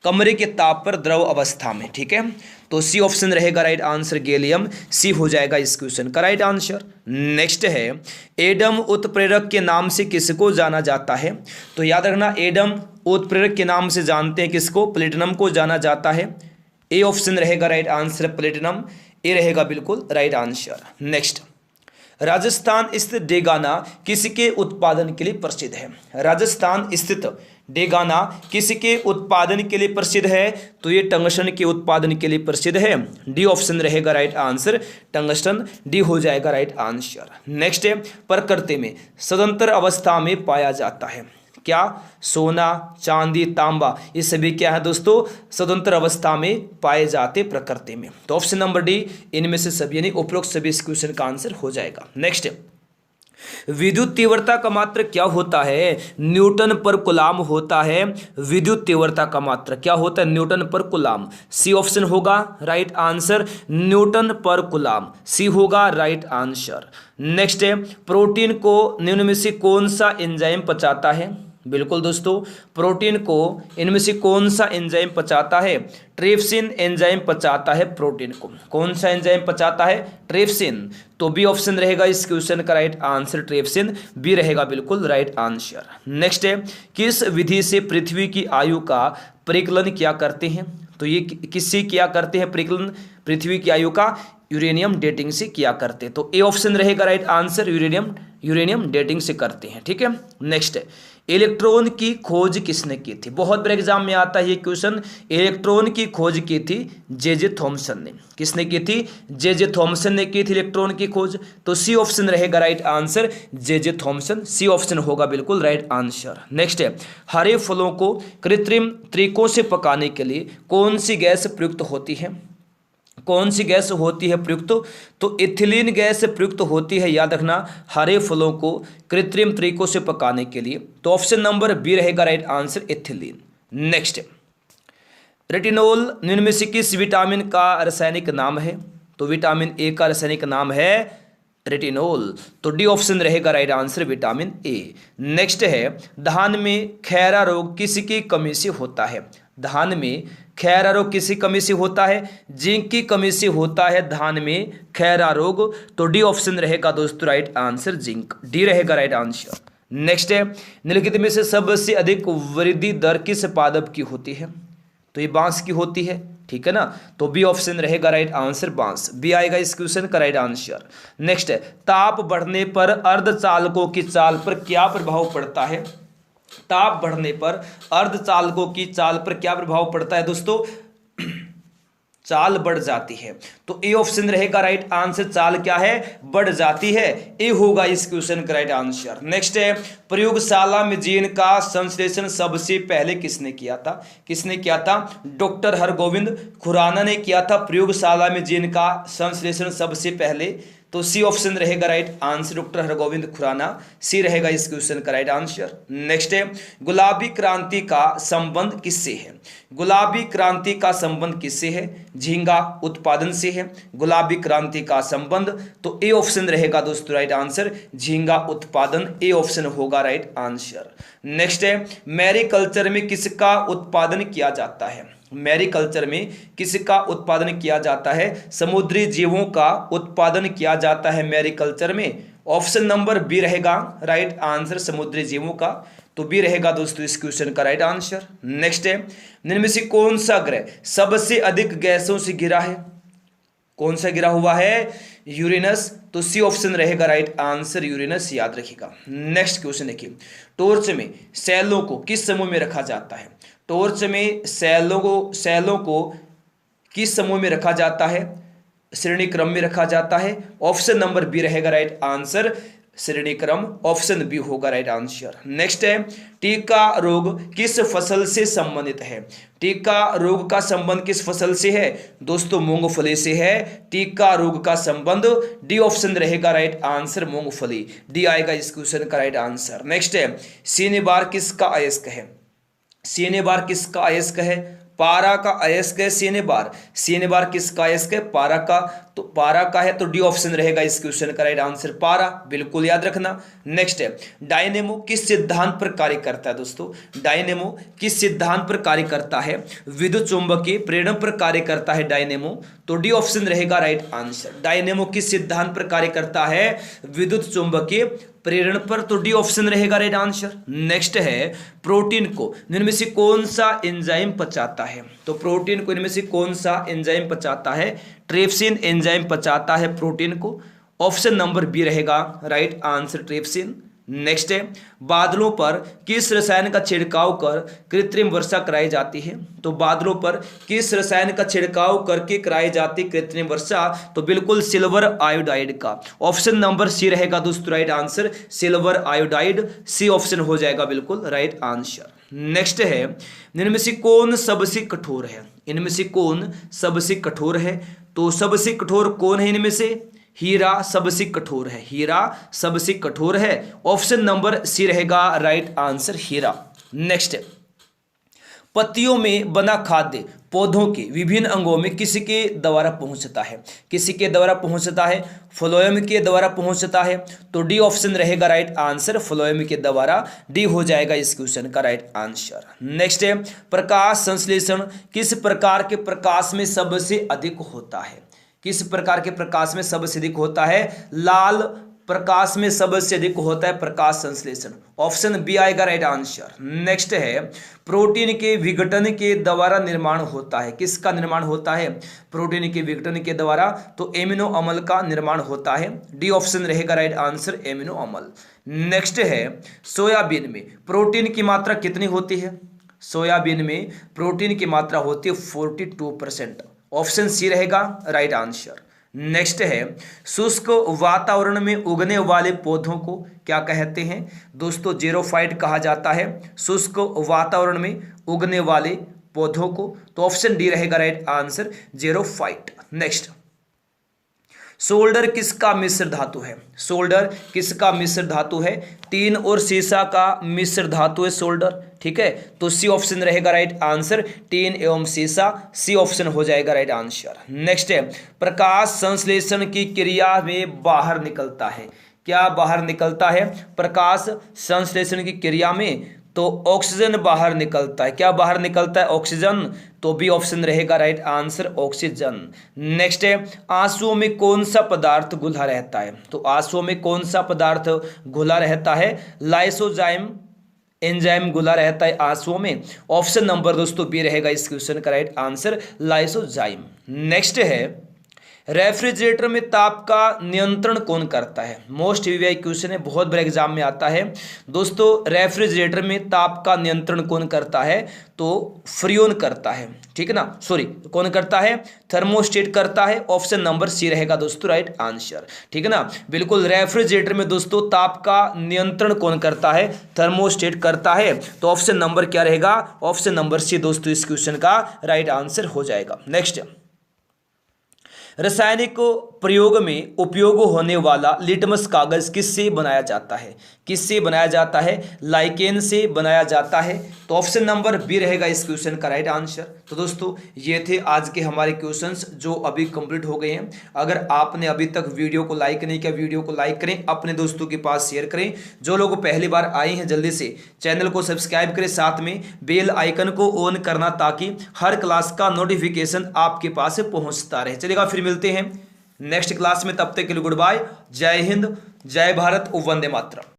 कमरे के ताप पर द्रव अवस्था में, ठीक है। तो सी ऑप्शन रहेगा राइट आंसर, गैलियम, सी हो जाएगा इस क्वेश्चन का राइट आंसर। नेक्स्ट है, एडम उत्प्रेरक के नाम से किसको जाना जाता है? तो याद रखना, एडम उत्प्रेरक के नाम से जानते हैं किसको? प्लेटिनम को जाना जाता है। ए ऑप्शन रहेगा राइट आंसर, प्लेटिनम, ए रहेगा बिल्कुल राइट आंसर। नेक्स्ट, राजस्थान स्थित डेगाना किसके उत्पादन के लिए प्रसिद्ध है? राजस्थान स्थित डेगाना किसके उत्पादन के लिए प्रसिद्ध है? तो ये टंगस्टन के उत्पादन के लिए प्रसिद्ध है। डी ऑप्शन रहेगा राइट आंसर, टंगस्टन डी हो जाएगा राइट आंसर। नेक्स्ट है, प्रकृति में सदंतर अवस्था में पाया जाता है। क्या? सोना, चांदी, तांबा, ये सभी क्या है दोस्तों? सदंतर अवस्था में पाए जाते प्रकृति में। तो ऑप्शन नंबर डी इनमें से सभी यानी उपरोक्त सभी इस क्वेश्चन का आंसर हो जाएगा। नेक्स्ट, विद्युत तीव्रता का मात्र क्या होता है? न्यूटन पर कूलाम होता है। विद्युत तीव्रता का मात्र क्या होता है? न्यूटन पर कूलाम। सी ऑप्शन होगा राइट आंसर, न्यूटन पर कूलाम, सी होगा राइट आंसर। नेक्स्ट है, प्रोटीन को निम्न में से कौन सा एंजाइम पचाता है? बिल्कुल दोस्तों, प्रोटीन को इनमें से कौन सा एंजाइम पचाता है? ट्रिप्सिन एंजाइम पचाता है प्रोटीन को। कौन सा एंजाइम पचाता है? ट्रिप्सिन। तो बी ऑप्शन रहेगा इस क्वेश्चन का राइट आंसर, ट्रिप्सिन बी रहेगा बिल्कुल राइट आंसर। नेक्स्ट है, किस विधि से पृथ्वी की आयु का परिकलन क्या करते हैं? तो ये किससे किया करते हैं परिकलन पृथ्वी की आयु का? यूरेनियम डेटिंग से किया करते हैं। तो ए ऑप्शन रहेगा राइट आंसर, यूरेनियम डेटिंग से करते हैं। ठीक है। नेक्स्ट है, इलेक्ट्रॉन की खोज किसने की थी? बहुत बड़े एग्जाम में आता है ये क्वेश्चन। इलेक्ट्रॉन की खोज की थी जे थॉमसन ने। किसने की थी? जे थॉमसन ने की थी इलेक्ट्रॉन की खोज। तो सी ऑप्शन रहेगा right answer, J Thomson, C option होगा बिल्कुल राइट आंसर। नेक्स्ट है, हरे फलों को कृत्रिम तरीकों से पकाने के लिए कौन सी गैस प्रयुक्त होती है? कौन सी गैस होती है प्रयुक्त? तो इथिलीन गैस प्रयुक्त होती है, याद रखना, हरे फलों को कृत्रिम तरीकों से पकाने के लिए। तो ऑप्शन नंबर बी रहेगा right answer, ethylene. Next, retinol निम्न में से किस विटामिन का रासायनिक नाम है? तो विटामिन ए का रासायनिक नाम है रेटिनोल। तो डी ऑप्शन रहेगा right answer, vitamin A. Next है, धान में खैरा रोग किसकी कमी से होता है? धान में खैरा रोग किसी कमी से होता है? जिंक की कमी से होता है धान में खैरा रोग। तो डी ऑप्शन रहेगा दोस्तों राइट आंसर, जिंक, डी रहेगा राइट आंसर। नेक्स्ट है, निम्नलिखित में से सबसे अधिक वृद्धि दर किस पादप की होती है? तो ये बांस की होती है। ठीक है ना। तो बी ऑप्शन रहेगा राइट आंसर, बांस, बी आएगा इस क्वेश्चन का राइट आंसर। नेक्स्ट है, ताप बढ़ने पर अर्धचालकों की चाल पर क्या प्रभाव पड़ता है? ताप बढ़ने पर अर्धचालकों की चाल पर क्या प्रभाव पड़ता है दोस्तों? चाल बढ़ जाती है। तो ए ऑप्शन रहेगा राइट आंसर, चाल क्या है? बढ़ जाती है, ए होगा इस क्वेश्चन का राइट आंसर। नेक्स्ट है, प्रयोगशाला में जीन का संश्लेषण सबसे पहले किसने किया था? किसने किया था? डॉक्टर हरगोविंद खुराना ने किया था प्रयोगशाला में जीन का संश्लेषण सबसे पहले। तो सी ऑप्शन रहेगा right answer, doctor Hargobind Khorana, C रहेगा इस क्वेश्चन का राइट आंसर। नेक्स्ट है, गुलाबी क्रांति का संबंध किससे है? गुलाबी क्रांति का संबंध किससे है? झींगा उत्पादन से है गुलाबी क्रांति का संबंध। तो ए ऑप्शन रहेगा दोस्तों राइट आंसर, झींगा उत्पादन, ए ऑप्शन होगा राइट आंसर। नेक्स्ट है, मैरीकल्चर में किसका उत्पादन किया जाता है? मैरीकल्चर में किसका उत्पादन किया जाता है? समुद्री जीवों का उत्पादन किया जाता है मैरीकल्चर में। ऑप्शन नंबर बी रहेगा राइट आंसर, समुद्री जीवों का। तो बी रहेगा दोस्तों इस क्वेश्चन का राइट आंसर। नेक्स्ट है, निम्न में से कौन सा ग्रह सबसे अधिक गैसों से घिरा है? कौन सा घिरा हुआ है? यूरेनस। तो सी ऑप्शन रहेगा राइट आंसर, यूरेनस, याद रखिएगा। नेक्स्ट क्वेश्चन देखिए, टॉर्च में सेलों को किस समूह में रखा जाता है? टॉर्च में सेलों को किस समूह में रखा जाता है? श्रेणी क्रम में रखा जाता है। ऑप्शन नंबर बी रहेगा राइट आंसर, श्रेणी क्रम, ऑप्शन बी होगा राइट आंसर। नेक्स्ट है, टीका रोग किस फसल से संबंधित है? टीका रोग का संबंध किस फसल से है? दोस्तों मूंगफली से है टीका रोग का संबंध। डी ऑप्शन रहेगा राइट आंसर, मूंगफली, डी आएगा इस क्वेश्चन का राइट आंसर। नेक्स्ट है, सीनेबार किसका अयस्क है? सीनेबार किसका अयस्क है? पारा का अयस्क है सीनेबार। सीनेबार किसका अयस्क है? पारा का। तो पारा का है, तो डी ऑप्शन रहेगा इस क्वेश्चन का राइट आंसर, पारा, बिल्कुल याद रखना। नेक्स्ट है, डायनेमो किस सिद्धांत पर कार्य करता है? दोस्तों डायनेमो किस सिद्धांत पर कार्य करता है? विद्युत चुंबकीय प्रेरण पर कार्य करता है डायनेमो। तो डी ऑप्शन रहेगा राइट आंसर, डायनेमो किस सिद्धांत पर कार्य करता है? विद्युत चुंबकीय प्रेरण पर। तो डी ऑप्शन रहेगा राइट आंसर। नेक्स्ट है, प्रोटीन को इनमें से कौन सा एंजाइम पचाता है? तो प्रोटीन को इनमें से कौन सा एंजाइम पचाता है? ट्रिप्सिन एंजाइम पचाता है प्रोटीन को। ऑप्शन नंबर बी रहेगा राइट आंसर ट्रिप्सिन। नेक्स्ट है बादलों पर किस रसायन का छिड़काव कर कृत्रिम वर्षा कराई जाती है? तो बादलों पर किस रसायन का छिड़काव करके कराई जाती कृत्रिम वर्षा? तो बिल्कुल सिल्वर आयोडाइड का। ऑप्शन नंबर सी रहेगा दोस्तों right answer, silver iodide, C option हो जाएगा बिल्कुल राइट आंसर। नेक्स्ट है इनमें से कौन सबसे कठोर है? इनमें से कौन सबसे कठोर है? तो सबसे कठोर कौन है इनमें से? हीरा सबसे कठोर है, हीरा सबसे कठोर है। ऑप्शन नंबर सी रहेगा राइट आंसर हीरा। नेक्स्ट, पत्तियों में बना खाद्य पौधों के विभिन्न अंगों में किसके द्वारा पहुंचता है? किसके द्वारा पहुंचता है? फ्लोएम के द्वारा पहुंचता है। तो डी ऑप्शन रहेगा राइट आंसर, फ्लोएम के द्वारा, डी हो जाएगा इस क्वेश्चन का राइट आंसर। नेक्स्ट है प्रकाश संश्लेषण किस प्रकार के प्रकाश में सबसे अधिक होता है? किस प्रकार के प्रकाश में सबसे अधिक होता है? लाल प्रकाश में सबसे अधिक होता है प्रकाश संश्लेषण। ऑप्शन बी आएगा राइट आंसर। नेक्स्ट है प्रोटीन के विघटन के द्वारा निर्माण होता है। किसका निर्माण होता है? प्रोटीन के विघटन के द्वारा, तो एमिनो अम्ल का निर्माण होता है। डी ऑप्शन रहेगा राइट आंसर, एमिनो अम्ल। नेक्स्ट है सोयाबीन में प्रोटीन की मात्रा कितनी होती है? सोयाबीन में प्रोटीन की मात्रा होती है 42%। ऑप्शन सी रहेगा राइट आंसर। नेक्स्ट है शुष्क वातावरण में उगने वाले पौधों को क्या कहते हैं? दोस्तों जेरोफाइट कहा जाता है शुष्क वातावरण में उगने वाले पौधों को। तो ऑप्शन डी रहेगा right answer, xerophyte. Next, solder किसका मिश्र धातु है? सोल्डर किसका मिश्र धातु है? टीन और सीसा का मिश्र धातु है सोल्डर। ठीक है, तो सी ऑप्शन रहेगा राइट आंसर, टीन एवं सीसा, सी ऑप्शन हो जाएगा राइट आंसर। नेक्स्ट है प्रकाश संश्लेषण की क्रिया में बाहर निकलता है। क्या बाहर निकलता है प्रकाश संश्लेषण की क्रिया में? तो ऑक्सीजन बाहर निकलता है। क्या बाहर निकलता है? ऑक्सीजन। तो बी ऑप्शन रहेगा राइट आंसर, ऑक्सीजन। नेक्स्ट है आंसुओं में कौन सा पदार्थ घुला रहता है? तो आंसुओं में कौन सा पदार्थ घुला रहता है? लाइसोजाइम एंजाइम घुला रहता है आंसुओं में। ऑप्शन नंबर दोस्तों बी रहेगा इस क्वेश्चन का राइट आंसर, लाइसोजाइम। नेक्स्ट है रेफ्रिजरेटर में ताप का नियंत्रण कौन करता है? मोस्ट वीवीआई क्वेश्चन है, बहुत बड़े एग्जाम में आता है दोस्तों। रेफ्रिजरेटर में ताप का नियंत्रण कौन करता है? तो फ्रियोन करता है। ठीक है ना, सॉरी कौन करता है? थर्मोस्टेट करता है। ऑप्शन नंबर सी रहेगा दोस्तों राइट आंसर। ठीक है ना, बिल्कुल रेफ्रिजरेटर में दोस्तों ताप का नियंत्रण कौन करता है? थर्मोस्टेट करता है। तो ऑप्शन नंबर क्या रहेगा? ऑप्शन नंबर सी दोस्तों इस क्वेश्चन का राइट आंसर हो जाएगा। नेक्स्ट, रासायनिक प्रयोग में उपयोग होने वाला लिटमस कागज किससे बनाया जाता है? किससे बनाया जाता है? लाइकेन से बनाया जाता है। तो ऑप्शन नंबर बी रहेगा इस क्वेश्चन का राइट आंसर। तो दोस्तों ये थे आज के हमारे क्वेश्चंस जो अभी कंप्लीट हो गए हैं। अगर आपने अभी तक वीडियो को लाइक नहीं किया, वीडियो को लाइक करें, अपने दोस्तों के पास शेयर करें। जो लोग पहली बार आए हैं जल्दी से चैनल को सब्सक्राइब करें, साथ में बेल आइकन को ऑन करना ताकि हर क्लास का नोटिफिकेशन आपके पास पहुंचता रहे। चलिएगा फिर मिलते हैं नेक्स्ट क्लास में, तब तक के लिए गुड बाय, जय हिंद, जय भारत, वंदे मातरम।